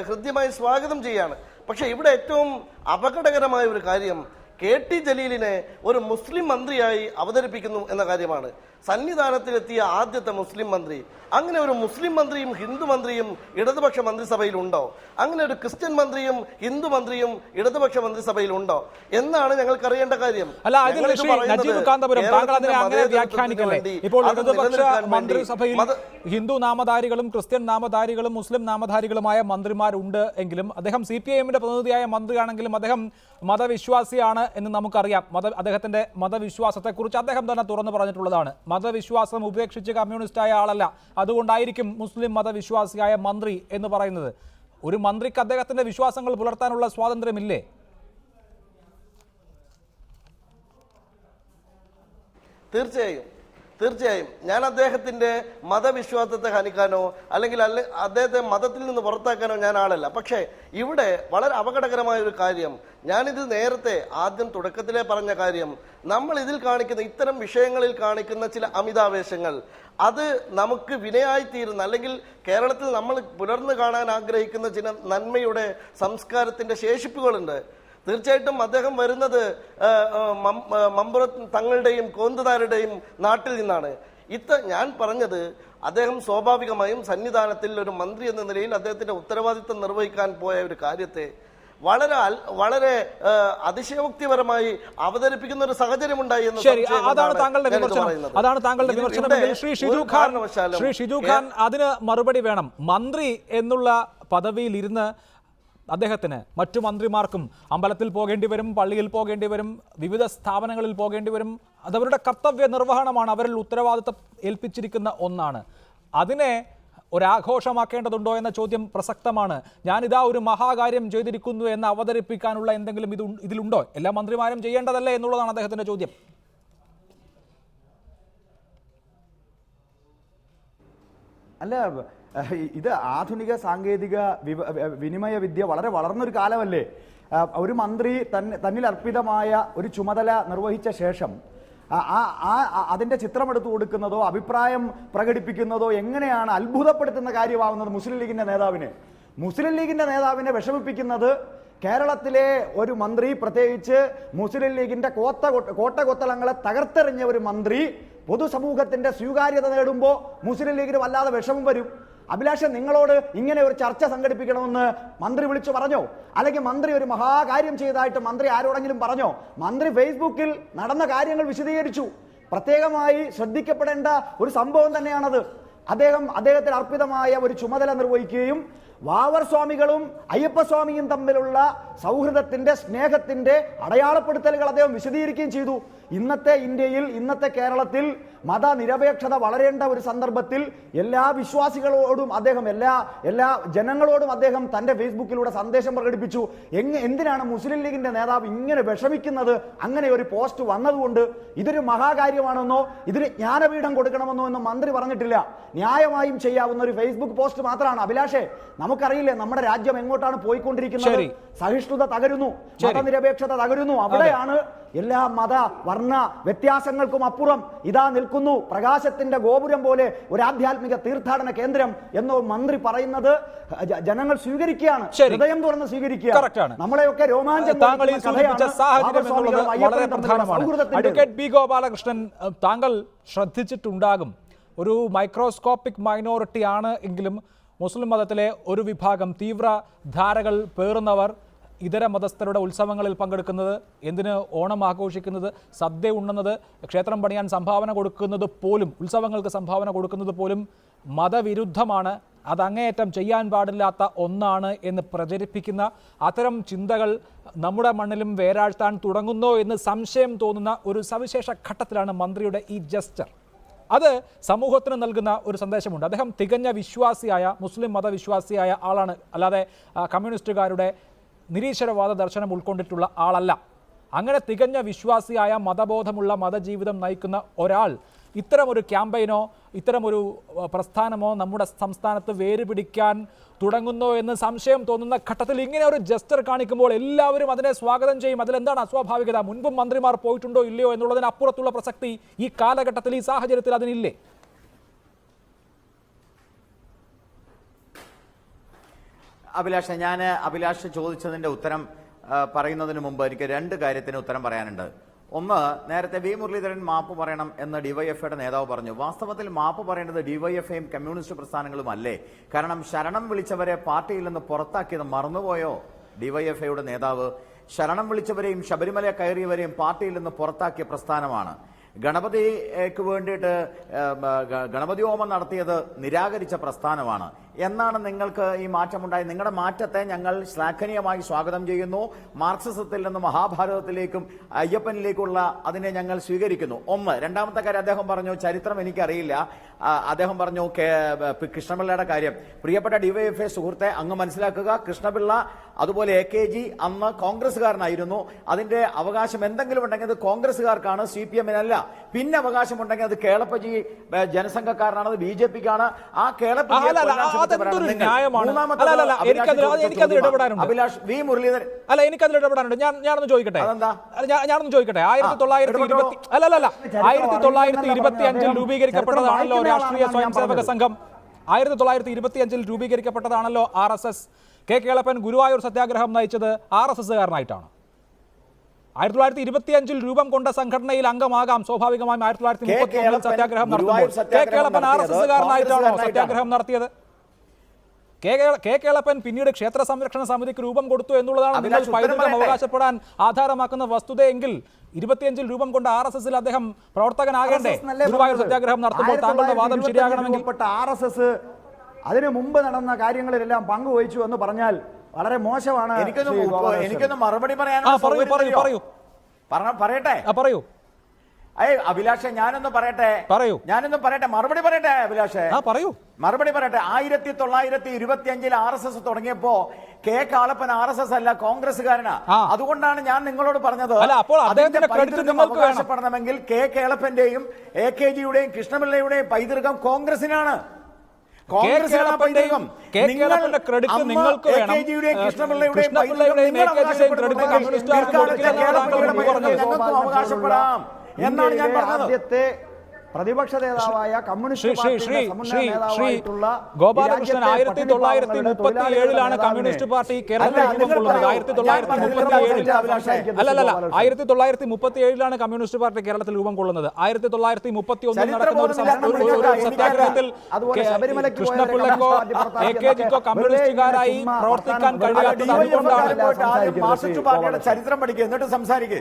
ഹൃദ്യമായി സ്വാഗതം ചെയ്യാണ്. പക്ഷെ ഇവിടെ ഏറ്റവും അപകടകരമായ ഒരു കാര്യം, KT ജലീലിനെ ഒരു മുസ്ലിം മന്ത്രിയായി അവതരിപ്പിക്കുന്നു എന്ന കാര്യമാണ്. സന്നിധാനത്തിലെത്തിയ ആദ്യത്തെ മുസ്ലിം മന്ത്രി. അങ്ങനെ ഒരു മുസ്ലിം മന്ത്രിയും ഹിന്ദു മന്ത്രിയും ഇടതുപക്ഷ മന്ത്രിസഭയിൽ ഉണ്ടോ? അങ്ങനെ ഒരു ക്രിസ്ത്യൻ മന്ത്രിയും ഹിന്ദു മന്ത്രിയും ഇടതുപക്ഷ മന്ത്രിസഭയിൽ ഉണ്ടോ എന്നാണ് ഞങ്ങൾക്ക് അറിയേണ്ട കാര്യം. നജീബ് കാന്തപുരം, താങ്കൾ അതിനെ അങ്ങനെ വ്യാഖ്യാനിക്കല്ലേ? ഇപ്പോൾ ഇടതുപക്ഷ മന്ത്രിസഭയിൽ ഹിന്ദു നാമധാരികളും ക്രിസ്ത്യൻ നാമധാരികളും മുസ്ലിം നാമധാരികളുമായ മന്ത്രിമാരുണ്ട് എങ്കിലും അദ്ദേഹം CPIM-ന്റെ പ്രതിനിധിയായ മന്ത്രിയാണെങ്കിലും അദ്ദേഹം മതവിശ്വാസിയാണ് എന്ന് നമുക്കറിയാം. അദ്ദേഹത്തിന്റെ മതവിശ്വാസത്തെക്കുറിച്ച് അദ്ദേഹം തന്നെ തുറന്നു പറഞ്ഞിട്ടുള്ളതാണ്. മതവിശ്വാസം ഉപേക്ഷിച്ച് കമ്മ്യൂണിസ്റ്റായ ആളല്ല, അതുകൊണ്ടായിരിക്കും മുസ്ലിം മതവിശ്വാസിയായ മന്ത്രി എന്ന് പറയുന്നത്. ഒരു മന്ത്രിക്ക് അദ്ദേഹത്തിന്റെ വിശ്വാസങ്ങൾ പുലർത്താനുള്ള സ്വാതന്ത്ര്യമില്ലേ? തീർച്ചയായും ഞാൻ അദ്ദേഹത്തിന്റെ മതവിശ്വാസത്തെ ഹനിക്കാനോ അല്ലെങ്കിൽ അദ്ദേഹത്തെ മതത്തിൽ നിന്ന് പുറത്താക്കാനോ ഞാൻ ആളല്ല. പക്ഷേ ഇവിടെ വളരെ അപകടകരമായ ഒരു കാര്യം, ഞാനിത് നേരത്തെ ആദ്യം തുടക്കത്തിലേ പറഞ്ഞ കാര്യം, നമ്മൾ ഇതിൽ കാണിക്കുന്ന ഇത്തരം വിഷയങ്ങളിൽ കാണിക്കുന്ന ചില അമിതാവേശങ്ങൾ, അത് നമുക്ക് വിനയായിത്തീരുന്ന അല്ലെങ്കിൽ കേരളത്തിൽ നമ്മൾ പുലർന്നു കാണാൻ ആഗ്രഹിക്കുന്ന ചില നന്മയുടെ സംസ്കാരത്തിന്റെ ശേഷിപ്പുകളുണ്ട്. തീർച്ചയായിട്ടും അദ്ദേഹം വരുന്നത് മമ്പുറം തങ്ങളുടെയും കോന്തുനാരുടെയും നാട്ടിൽ നിന്നാണ്. ഞാൻ പറഞ്ഞത്, അദ്ദേഹം സ്വാഭാവികമായും സന്നിധാനത്തിൽ ഒരു മന്ത്രി എന്ന നിലയിൽ അദ്ദേഹത്തിന്റെ ഉത്തരവാദിത്തം നിർവഹിക്കാൻ പോയ ഒരു കാര്യത്തെ വളരെ അതിശയോക്തിപരമായി അവതരിപ്പിക്കുന്ന ഒരു സാഹചര്യം ഉണ്ടായി എന്ന്. അതാണ് താങ്കളുടെ വിമർശനം. ശ്രീ ഷിജു ഖാൻ അതിന് മറുപടി വേണം. മന്ത്രി എന്നുള്ള പദവിയിൽ ഇരുന്ന് അദ്ദേഹത്തിന് മറ്റു മന്ത്രിമാർക്കും അമ്പലത്തിൽ പോകേണ്ടി വരും, പള്ളിയിൽ പോകേണ്ടി വരും, വിവിധ സ്ഥാപനങ്ങളിൽ പോകേണ്ടി വരും. അതവരുടെ കർത്തവ്യ നിർവഹണമാണ്, അവരിൽ ഉത്തരവാദിത്തം ഏൽപ്പിച്ചിരിക്കുന്ന ഒന്നാണ്. അതിനെ ഒരാഘോഷമാക്കേണ്ടതുണ്ടോ എന്ന ചോദ്യം പ്രസക്തമാണ്. ഞാനിതാ ഒരു മഹാകാര്യം ചെയ്തിരിക്കുന്നു എന്ന് അവതരിപ്പിക്കാനുള്ള എന്തെങ്കിലും ഇതിലുണ്ടോ? എല്ലാ മന്ത്രിമാരും ചെയ്യേണ്ടതല്ലേ എന്നുള്ളതാണ് അദ്ദേഹത്തിന്റെ ചോദ്യം. അല്ല, ഇത് ആധുനിക സാങ്കേതിക വിനിമയ വിദ്യ വളരെ വളർന്നൊരു കാലമല്ലേ? ഒരു മന്ത്രി തന്നിൽ അർപ്പിതമായ ഒരു ചുമതല നിർവഹിച്ച ശേഷം അതിന്റെ ചിത്രമെടുത്തു കൊടുക്കുന്നതോ അഭിപ്രായം പ്രകടിപ്പിക്കുന്നതോ എങ്ങനെയാണ് അത്ഭുതപ്പെടുത്തുന്ന കാര്യമാവുന്നത്? മുസ്ലിം ലീഗിന്റെ നേതാവിനെ വിഷമിപ്പിക്കുന്നത് കേരളത്തിലെ ഒരു മന്ത്രി, പ്രത്യേകിച്ച് മുസ്ലിം ലീഗിന്റെ കോട്ടകൊത്തളങ്ങളെ തകർത്തെറിഞ്ഞ ഒരു മന്ത്രി പൊതുസമൂഹത്തിന്റെ സ്വീകാര്യത നേടുമ്പോൾ മുസ്ലിം ലീഗിന് വല്ലാതെ വിഷമം വരും. അഭിലാഷൻ, നിങ്ങളോട് ഇങ്ങനെ ഒരു ചർച്ച സംഘടിപ്പിക്കണമെന്ന് മന്ത്രി വിളിച്ചു പറഞ്ഞോ? അല്ലെങ്കിൽ മന്ത്രി ഒരു മഹാകാര്യം ചെയ്തതായിട്ട് മന്ത്രി ആരോടെങ്കിലും പറഞ്ഞോ? മന്ത്രി ഫേസ്ബുക്കിൽ നടന്ന കാര്യങ്ങൾ വിശദീകരിച്ചു. പ്രത്യേകമായി ശ്രദ്ധിക്കപ്പെടേണ്ട ഒരു സംഭവം തന്നെയാണത്. അദ്ദേഹത്തിന് അർപ്പിതമായ ഒരു ചുമതല നിർവഹിക്കുകയും വാവർ സ്വാമികളും അയ്യപ്പസ്വാമിയും തമ്മിലുള്ള സൗഹൃദത്തിന്റെ, സ്നേഹത്തിന്റെ അടയാളപ്പെടുത്തലുകൾ അദ്ദേഹം വിശദീകരിക്കുകയും ചെയ്തു. ഇന്നത്തെ ഇന്ത്യയിൽ, ഇന്നത്തെ കേരളത്തിൽ മതനിരപേക്ഷത വളരേണ്ട ഒരു സന്ദർഭത്തിൽ എല്ലാ വിശ്വാസികളോടും അദ്ദേഹം, എല്ലാ ജനങ്ങളോടും അദ്ദേഹം തന്റെ ഫേസ്ബുക്കിലൂടെ സന്ദേശം പ്രകടിപ്പിച്ചു. എന്തിനാണ് മുസ്ലിം ലീഗിന്റെ നേതാവ് ഇങ്ങനെ വിഷമിക്കുന്നത്? അങ്ങനെ ഒരു പോസ്റ്റ് വന്നതുകൊണ്ട് ഇതൊരു മഹാകാര്യമാണെന്നോ ഇതിന് ജ്ഞാനപീഠം കൊടുക്കണമെന്നോ എന്നും മന്ത്രി പറഞ്ഞിട്ടില്ല. ന്യായമായും ചെയ്യാവുന്ന ഒരു ഫേസ്ബുക്ക് പോസ്റ്റ് മാത്രമാണ്. അഭിലാഷേ, നമുക്കറിയില്ലേ നമ്മുടെ രാജ്യം എങ്ങോട്ടാണ് പോയിക്കൊണ്ടിരിക്കുന്നത്? സഹിഷ്ണുത തകരുന്നു, മതനിരപേക്ഷത തകരുന്നു. അവിടെയാണ് എല്ലാ മത വർണ്ണ വ്യത്യാസങ്ങൾക്കും അപ്പുറം ഇതാ നിൽക്കുന്നു പ്രകാശത്തിന്റെ ഗോപുരം പോലെ ഒരു ആധ്യാത്മിക തീർത്ഥാടന കേന്ദ്രം എന്ന് മന്ത്രി പറയുന്നത് ജനങ്ങൾ സ്വീകരിക്കുകയാണ്, ഹൃദയം തുറന്ന് സ്വീകരിക്കുകയാണ്. നമ്മളെയൊക്കെ രോമാഞ്ചം. അഡ്വക്കേറ്റ് ബി ഗോപാലകൃഷ്ണൻ, താങ്കൾ ശ്രദ്ധിച്ചിട്ടുണ്ടാകും, ഒരു മൈക്രോസ്കോപ്പിക് മൈനോറിറ്റി ആണ് എങ്കിലും മുസ്ലിം മതത്തിലെ ഒരു വിഭാഗം തീവ്രധാരകൾ പേറുന്നവർ ഇതര മതസ്ഥരുടെ ഉത്സവങ്ങളിൽ പങ്കെടുക്കുന്നത്, എന്തിന് ഓണം ആഘോഷിക്കുന്നത്, സദ്യ ഉണ്ണുന്നത്, ക്ഷേത്രം പണിയാൻ സംഭാവന കൊടുക്കുന്നത് പോലും, ഉത്സവങ്ങൾക്ക് സംഭാവന കൊടുക്കുന്നത് പോലും മതവിരുദ്ധമാണ്, അത് അങ്ങേയറ്റം ചെയ്യാൻ പാടില്ലാത്ത ഒന്നാണ് എന്ന് പ്രചരിപ്പിക്കുന്ന അത്തരം ചിന്തകൾ നമ്മുടെ മണ്ണിലും വേരാഴ്ത്താൻ തുടങ്ങുന്നോ എന്ന് സംശയം തോന്നുന്ന ഒരു സവിശേഷ ഘട്ടത്തിലാണ് മന്ത്രിയുടെ ഈ ജസ്റ്റർ. അത് സമൂഹത്തിന് നൽകുന്ന ഒരു സന്ദേശമുണ്ട്. അദ്ദേഹം തികഞ്ഞ വിശ്വാസിയായ, മുസ്ലിം മതവിശ്വാസിയായ ആളാണ്, അല്ലാതെ കമ്മ്യൂണിസ്റ്റുകാരുടെ നിരീശ്വരവാദ ദർശനം ഉൾക്കൊണ്ടിട്ടുള്ള ആളല്ല. അങ്ങനെ തികഞ്ഞ വിശ്വാസിയായ, മതബോധമുള്ള, മതജീവിതം നയിക്കുന്ന ഒരാൾ ഇത്തരമൊരു ക്യാമ്പയിനോ ഇത്തരമൊരു പ്രസ്ഥാനമോ നമ്മുടെ സംസ്ഥാനത്ത് വേരുപിടിക്കാൻ തുടങ്ങുന്നോ എന്ന് സംശയം തോന്നുന്ന ഘട്ടത്തിൽ ഇങ്ങനെ ഒരു ജസ്റ്റർ കാണിക്കുമ്പോൾ എല്ലാവരും അതിനെ സ്വാഗതം ചെയ്യും. അതിലെന്താണ് അസ്വാഭാവികത? മുൻപും മന്ത്രിമാർ പോയിട്ടുണ്ടോ ഇല്ലയോ എന്നുള്ളതിന് അപ്പുറത്തുള്ള പ്രസക്തി ഈ കാലഘട്ടത്തിൽ, ഈ സാഹചര്യത്തിൽ അതിനില്ലേ? അഭിലാഷ് ചോദിച്ചതിന്റെ ഉത്തരം പറയുന്നതിന് മുമ്പ് എനിക്ക് രണ്ട് കാര്യത്തിന് ഉത്തരം പറയാനുണ്ട്. ഒന്ന്, നേരത്തെ വി മുരളീധരൻ മാപ്പ് പറയണം എന്ന് ഡിവൈഎഫ്ഐയുടെ നേതാവ് പറഞ്ഞു. വാസ്തവത്തിൽ മാപ്പ് പറയേണ്ടത് ഡിവൈഎഫ്ഐയും കമ്മ്യൂണിസ്റ്റ് പ്രസ്ഥാനങ്ങളും അല്ലേ? കാരണം ശരണം വിളിച്ചവരെ പാർട്ടിയിൽ നിന്ന് പുറത്താക്കിയത് മറന്നുപോയോ ഡിവൈഎഫ്ഐയുടെ നേതാവ്? ശരണം വിളിച്ചവരെയും ശബരിമല കയറിയവരെയും പാർട്ടിയിൽ നിന്ന് പുറത്താക്കിയ പ്രസ്ഥാനമാണ്. ഗണപതിക്ക് വേണ്ടിയിട്ട് ഗണപതി ഹോമം നടത്തിയത് നിരാകരിച്ച പ്രസ്ഥാനമാണ്. എന്നാണ് നിങ്ങൾക്ക് ഈ മാറ്റമുണ്ടായി? നിങ്ങളുടെ മാറ്റത്തെ ഞങ്ങൾ ശ്ലാഘനീയമായി സ്വാഗതം ചെയ്യുന്നു. മാർക്സിസത്തിൽ നിന്ന് മഹാഭാരതത്തിലേക്കും അയ്യപ്പനിലേക്കുള്ള അതിനെ ഞങ്ങൾ സ്വീകരിക്കുന്നു. ഒന്ന്. രണ്ടാമത്തെ കാര്യം, അദ്ദേഹം പറഞ്ഞു ചരിത്രം എനിക്കറിയില്ല. അദ്ദേഹം പറഞ്ഞു കൃഷ്ണപിള്ളയുടെ കാര്യം. പ്രിയപ്പെട്ട ഡിവൈഎഫ്ഐ സുഹൃത്തെ, അങ്ങ് മനസ്സിലാക്കുക, കൃഷ്ണപിള്ള അതുപോലെ AKG അന്ന് കോൺഗ്രസ്സുകാരനായിരുന്നു. അതിന്റെ അവകാശം എന്തെങ്കിലും ഉണ്ടെങ്കിൽ അത് കോൺഗ്രസ്സുകാർക്കാണ്, CPM-നല്ല. പിന്നെ അവകാശമുണ്ടെങ്കിൽ അത് കേളപ്പജി ജനസംഘക്കാരനാണ്, അത് BJP-ക്കാണ്. ആ കേളപ്പജി അഭിലാഷ് വി മുരളീധരൻ അല്ല, എനിക്കതിൽ ഇടപെടാനുണ്ട്. ഞാനൊന്ന് ചോദിക്കട്ടെ. 1925 രൂപീകരിക്കപ്പെട്ടതാണല്ലോ രാഷ്ട്രീയ സ്വയംസേവക സംഘം. 1925 രൂപീകരിക്കപ്പെട്ടതാണല്ലോ RSS. കേളപ്പൻ ഗുരുവായൂർ സത്യാഗ്രഹം നയിച്ചത് RSS-കാരനായിട്ടാണ്. 1925 രൂപം കൊണ്ട സംഘടനയിൽ അംഗമാകാം സ്വാഭാവികമായും. 1931 സത്യാഗ്രഹം നടത്തുമ്പോൾ കേളപ്പൻ RSS-കാരനായിട്ടാണോ സത്യാഗ്രഹം നടത്തിയത്? കേളപ്പൻ പിന്നീട് ക്ഷേത്ര സംരക്ഷണ സമിതിക്ക് രൂപം കൊടുത്തു എന്നുള്ളതാണ് നിങ്ങൾ പൈതൃകം അവകാശപ്പെടാൻ ആധാരമാക്കുന്ന വസ്തുതയെങ്കിൽ 25 രൂപം കൊണ്ട് RSS-ൽ അദ്ദേഹം പ്രവർത്തകനാകേണ്ടേ? ഗുരുവായൂർ സത്യാഗ്രഹം നടത്തുമ്പോൾ താങ്കളുടെ വാദം ശരിയാകണമെങ്കിൽ RSS അതിനു മുമ്പ് നടന്ന കാര്യങ്ങളിലെല്ലാം പങ്കുവഹിച്ചു എന്ന് പറഞ്ഞാൽ വളരെ മോശമാണ്. എനിക്കൊന്ന് മറുപടി പറയൂ അഭിലാഷേ, ഞാനൊന്ന് പറയട്ടെ, മറുപടി പറയട്ടെ അഭിലാഷേ, മറുപടി പറയട്ടെ. 1925 RSS തുടങ്ങിയപ്പോ കേളപ്പൻ RSS അല്ല, കോൺഗ്രസ്സുകാരനാ. അതുകൊണ്ടാണ് ഞാൻ നിങ്ങളോട് പറഞ്ഞത് അവകാശപ്പെടണമെങ്കിൽ കേളപ്പന്റെയും AKG-യുടെയും കൃഷ്ണപിള്ളയുടെയും പൈതൃകം കോൺഗ്രസിനാണ്. കോൺഗ്രസിനാണ് പൈതൃകം. കേരളത്തിന്റെ ക്രെഡിറ്റ് നിങ്ങൾക്ക് വേണം. കൃഷ്ണപിള്ളയുടെയും ക്രെഡിറ്റ് കമ്മ്യൂണിസ്റ്റുകാർക്ക് ഞങ്ങൾക്കും അവകാശപ്പെടാം എന്നാണ് ഞാൻ പറഞ്ഞത്. ആദ്യത്തെ പ്രതിപക്ഷ നേതാവായ കമ്മ്യൂണിസ്റ്റ് ഗോപാലകൃഷ്ണൻ 1937 കമ്മ്യൂണിസ്റ്റ് പാർട്ടി കേരളത്തിൽ രൂപം കൊള്ളുന്നത്. 1937 കമ്മ്യൂണിസ്റ്റ് പാർട്ടി കേരളത്തിൽ രൂപം കൊള്ളുന്നത്. 1931 നടക്കുന്ന ഒരു സത്യാഗ്രഹത്തിൽ കൃഷ്ണപിള്ളക്കോ AKGക്കോ കമ്മ്യൂണിസ്റ്റുകാരായി പ്രവർത്തിക്കാൻ കഴിയാത്തത് അതുകൊണ്ടാണ്. ചരിത്രം പഠിക്കുക, എന്നിട്ട് സംസാരിക്കുക.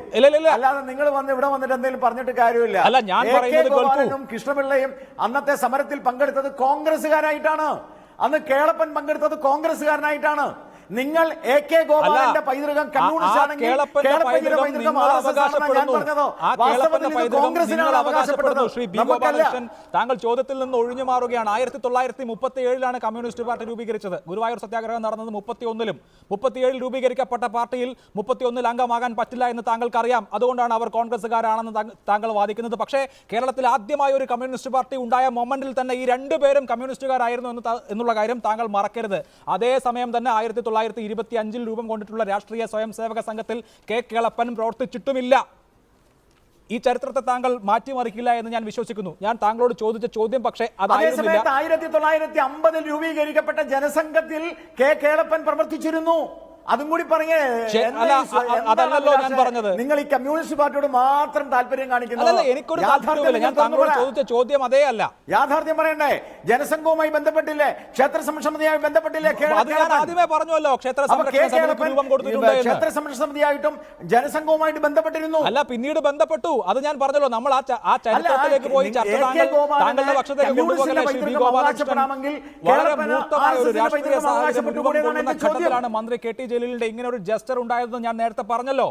അല്ലാതെ നിങ്ങൾ വന്ന് ഇവിടെ വന്നിട്ട് എന്തെങ്കിലും പറഞ്ഞിട്ട് കാര്യമില്ല. അല്ല, ഞാൻ പറയുന്നത് കൃഷ്ണപിള്ളയും അന്നത്തെ സമരത്തിൽ പങ്കെടുത്തത് കോൺഗ്രസുകാരായിട്ടാണ്. അന്ന് കേളപ്പൻ പങ്കെടുത്തത് കോൺഗ്രസുകാരനായിട്ടാണ്. നിങ്ങൾ AK ഗോപാലന്റെ പൈതൃകം കമ്മ്യൂണിസ്റ്റ് ആണെങ്കിൽ കേളപ്പന്റെ പൈതൃകം കോൺഗ്രസിനാണ് അവകാശപ്പെട്ടത്. താങ്കൾ ചോദ്യത്തിൽ നിന്ന് ഒഴിഞ്ഞു മാറുകയാണ്. 1937 കമ്മ്യൂണിസ്റ്റ് പാർട്ടി രൂപീകരിച്ചത്. ഗുരുവായൂർ സത്യാഗ്രഹം നടന്നത് 31-ലും. 37 രൂപീകരിക്കപ്പെട്ട പാർട്ടിയിൽ 31 അംഗമാകാൻ പറ്റില്ല എന്ന് താങ്കൾക്ക് അറിയാം. അതുകൊണ്ടാണ് അവർ കോൺഗ്രസുകാരാണെന്ന് താങ്കൾ വാദിക്കുന്നത്. പക്ഷേ കേരളത്തിൽ ആദ്യമായി ഒരു കമ്മ്യൂണിസ്റ്റ് പാർട്ടി ഉണ്ടായ മൊമെന്റിൽ തന്നെ ഈ രണ്ടുപേരും കമ്മ്യൂണിസ്റ്റുകാരായിരുന്നു എന്നുള്ള കാര്യം താങ്കൾ മറക്കരുത്. അതേസമയം തന്നെ 1925 രൂപം കൊണ്ടിട്ടുള്ള രാഷ്ട്രീയ സ്വയം സേവക സംഘത്തിൽ കേളപ്പൻ പ്രവർത്തിച്ചിട്ടുമില്ല. ഈ ചരിത്രത്തെ താങ്കൾ മാറ്റിമറിക്കില്ല എന്ന് ഞാൻ വിശ്വസിക്കുന്നു. ഞാൻ താങ്കളോട് ചോദിച്ച ചോദ്യം പക്ഷേ അതായിരുന്നില്ല. 1950 രൂപീകരിക്കപ്പെട്ട ജനസംഘത്തിൽ കേളപ്പൻ പ്രവർത്തിച്ചിരുന്നു. അതും കൂടി പറഞ്ഞേ. അതല്ലല്ലോ ഞാൻ പറഞ്ഞത്. നിങ്ങൾ ഈ കമ്മ്യൂണിസ്റ്റ് പാർട്ടിയോട് മാത്രം താല്പര്യം കാണിക്കുന്നത്. എനിക്കൊരു താല്പര്യമില്ല. ഞാൻ താങ്കളോട് ചോദിച്ച ചോദ്യം അതേ അല്ല. യാഥാർത്ഥ്യം പറയണ്ടേ? ജനസംഘവുമായി ബന്ധപ്പെട്ടില്ലേ? ക്ഷേത്ര സംരക്ഷണവുമായി ബന്ധപ്പെട്ടില്ലേ? ആദ്യമേ പറഞ്ഞല്ലോ ക്ഷേത്ര സംരക്ഷണ സമിതിയായിട്ടും ജനസംഘവുമായിട്ട് ബന്ധപ്പെട്ടിരുന്നു. അല്ല, പിന്നീട് ബന്ധപ്പെട്ടു. അത് ഞാൻ പറഞ്ഞല്ലോ. നമ്മൾ ആ ചരിത്രത്തിലേക്ക് പോയി ചർച്ച താങ്കളുടെ പക്ഷത്തേക്ക് കൊണ്ടുപോകലേ ശ്രീ ഗോപാലകൃഷ്ണൻ. വളരെ മൂർത്തമായ ഒരു രാഷ്ട്രീയ സാഹചര്യം രൂപം കൊള്ളുന്ന ഘട്ടത്തിലാണ് മന്ത്രി KT ജലീലിന്റെ ഇങ്ങനെ ഒരു ജസ്റ്റർ ഉണ്ടായതെന്ന് ഞാൻ നേരത്തെ പറഞ്ഞല്ലോ.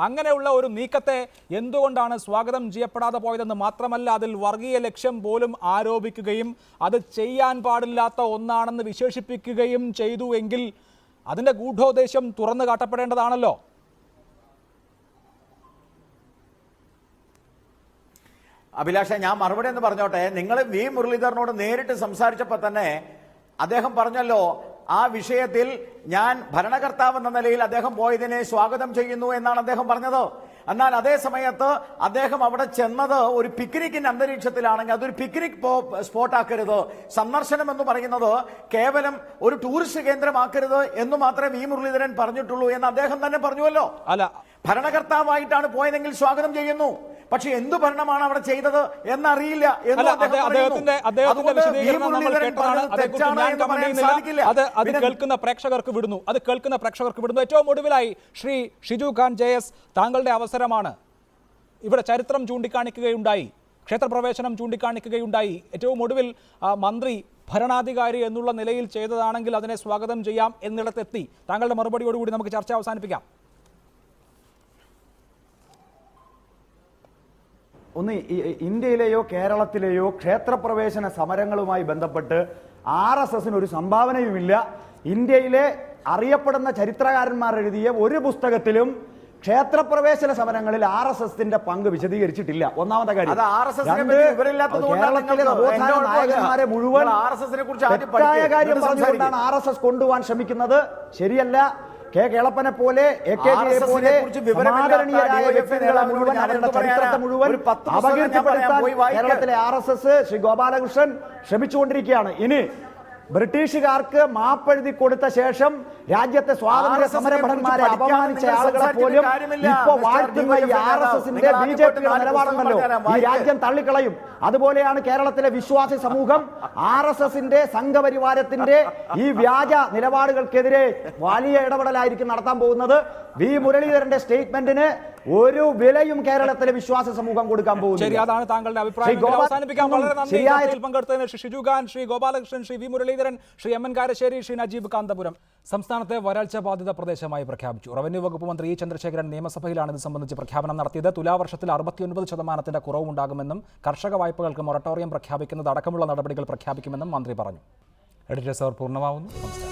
അങ്ങനെയുള്ള ഒരു നീക്കത്തെ എന്തുകൊണ്ടാണ് സ്വാഗതം ചെയ്യപ്പെടാതെ പോയതെന്ന് മാത്രമല്ല, അതിൽ വർഗീയ ലക്ഷ്യം പോലും ആരോപിക്കുകയും അത് ചെയ്യാൻ പാടില്ലാത്ത ഒന്നാണെന്ന് വിശേഷിപ്പിക്കുകയും ചെയ്തു എങ്കിൽ അതിന്റെ ഗൂഢോദ്ദേശം തുറന്നു കാട്ടപ്പെടേണ്ടതാണല്ലോ. അഭിലാഷ, ഞാൻ മറുപടി എന്ന് പറഞ്ഞോട്ടെ. നിങ്ങൾ വി മുരളീധരനോട് നേരിട്ട് സംസാരിച്ചപ്പോൾ തന്നെ അദ്ദേഹം പറഞ്ഞല്ലോ, ആ വിഷയത്തിൽ ഞാൻ ഭരണകർത്താവ് എന്ന നിലയിൽ അദ്ദേഹം പോയതിനെ സ്വാഗതം ചെയ്യുന്നു എന്നാണ് അദ്ദേഹം പറഞ്ഞത്. എന്നാൽ അതേ സമയത്ത് അദ്ദേഹം അവിടെ ചെന്നത് ഒരു പിക്നിക്കിന്റെ അന്തരീക്ഷത്തിലാണെങ്കിൽ അതൊരു പിക്നിക് സ്പോട്ടാക്കരുത്, സന്ദർശനം എന്ന് പറയുന്നത് കേവലം ഒരു ടൂറിസ്റ്റ് കേന്ദ്രമാക്കരുത് എന്ന് മാത്രമേ വി മുരളീധരൻ പറഞ്ഞിട്ടുള്ളൂ എന്ന് അദ്ദേഹം തന്നെ പറഞ്ഞുവല്ലോ. അല്ല, ഭരണകർത്താവായിട്ടാണ് പോയതെങ്കിൽ സ്വാഗതം ചെയ്യുന്നു. പക്ഷെ എന്തു ഭരണമാണ് അവിടെ ചെയ്തത് എന്നറിയില്ല. കേൾക്കുന്ന പ്രേക്ഷകർക്ക് വിടുന്നു. ഏറ്റവും ഒടുവിലായി ശ്രീ ഷിജു ഖാൻ JS, താങ്കളുടെ അവസരമാണ്. ഇവിടെ ചരിത്രം ചൂണ്ടിക്കാണിക്കുകയുണ്ടായി, ക്ഷേത്രപ്രവേശനം ചൂണ്ടിക്കാണിക്കുകയുണ്ടായി. ഏറ്റവും ഒടുവിൽ മന്ത്രി ഭരണാധികാരി എന്നുള്ള നിലയിൽ ചെയ്തതാണെങ്കിൽ അതിനെ സ്വാഗതം ചെയ്യാം എന്നിടത്തെത്തി. താങ്കളുടെ മറുപടിയോടുകൂടി നമുക്ക് ചർച്ച അവസാനിപ്പിക്കാം. ഒന്ന് ഇന്ത്യയിലെയോ കേരളത്തിലെയോ ക്ഷേത്രപ്രവേശന സമരങ്ങളുമായി ബന്ധപ്പെട്ട് RSSന് ഒരു സംഭാവനയുമില്ല. ഇന്ത്യയിലെ അറിയപ്പെടുന്ന ചരിത്രകാരന്മാർ എഴുതിയ ഒരു പുസ്തകത്തിലും ക്ഷേത്രപ്രവേശന സമരങ്ങളിൽ RSSന്റെ പങ്ക് വിശദീകരിച്ചിട്ടില്ല. ഒന്നാമത്തെ കാര്യം. കേരളത്തിലെ നവോത്ഥാന നായകന്മാരെ മുഴുവൻ തെറ്റായ കാര്യം പറഞ്ഞുകൊണ്ടാണ് RSS കൊണ്ടുപോകാൻ ശ്രമിക്കുന്നത്. ശരിയല്ല. കേളപ്പനെ പോലെ AKGയെ പോലെ സമാദരണീയരായ വ്യക്തികളെ മുഴുവൻ അവരുടെ ചരിത്രത്തെ മുഴുവൻ അപകീർത്തിപ്പെടുത്താൻ കേരളത്തിലെ RSS ശ്രീ ഗോപാലകൃഷ്ണൻ ശ്രമിച്ചുകൊണ്ടിരിക്കുകയാണ്. ഇനി ബ്രിട്ടീഷുകാർക്ക് മാപ്പെഴുതി കൊടുത്ത ശേഷം രാജ്യത്തെ സ്വാതന്ത്ര്യ സമരഭടന്മാരെ അപമാനിച്ച ആളുകളെ പോലും ഇപ്പൊ വാഴ്ത്തുന്ന ഈ RSSന്റെ BJPയുടെ നിലപാടുണ്ടല്ലോ, ഈ രാജ്യം തള്ളിക്കളയും. അതുപോലെയാണ് കേരളത്തിലെ വിശ്വാസി സമൂഹം RSSന്റെ സംഘപരിവാരത്തിന്റെ ഈ വ്യാജ നിലപാടുകൾക്കെതിരെ വലിയ ഇടപെടലായിരിക്കും നടത്താൻ പോകുന്നത്. വി മുരളീധരന്റെ സ്റ്റേറ്റ്മെന്റിന് ഒരു വിലയും കേരളത്തിലെ വിശ്വാസ സമൂഹം കൊടുക്കാൻ പോകുന്നു. ശരി, അതാണ് താങ്കളുടെ അഭിപ്രായം. അവസാനിപ്പിക്കാൻ വളരെ നന്ദി പങ്കെടുത്തതിന് ശ്രീ ഷിജു ഖാൻ, ശ്രീ ഗോപാലകൃഷ്ണൻ, ശ്രീ വി മുരളീധരൻ, ശ്രീ MN കാരശ്ശേരി, ശ്രീ നജീബ് കാന്തപുരം. സംസ്ഥാനത്തെ വരൾച്ച ബാധിത പ്രദേശമായി പ്രഖ്യാപിച്ചു. റവന്യൂ വകുപ്പ് മന്ത്രി E ചന്ദ്രശേഖരൻ നിയമസഭയിലാണ് ഇത് സംബന്ധിച്ച് പ്രഖ്യാപനം നടത്തിയത്. തുലാവർഷത്തിൽ 69% കുറവുണ്ടാകുമെന്നും കർഷക വായ്പകൾക്ക് മൊറട്ടോറിയം പ്രഖ്യാപിക്കുന്നത് അടക്കമുള്ള നടപടികൾ പ്രഖ്യാപിക്കുമെന്നും മന്ത്രി പറഞ്ഞു. എഡിറ്റേഴ്സ് അവർ പൂർണ്ണമാവുന്നു. നമസ്കാരം.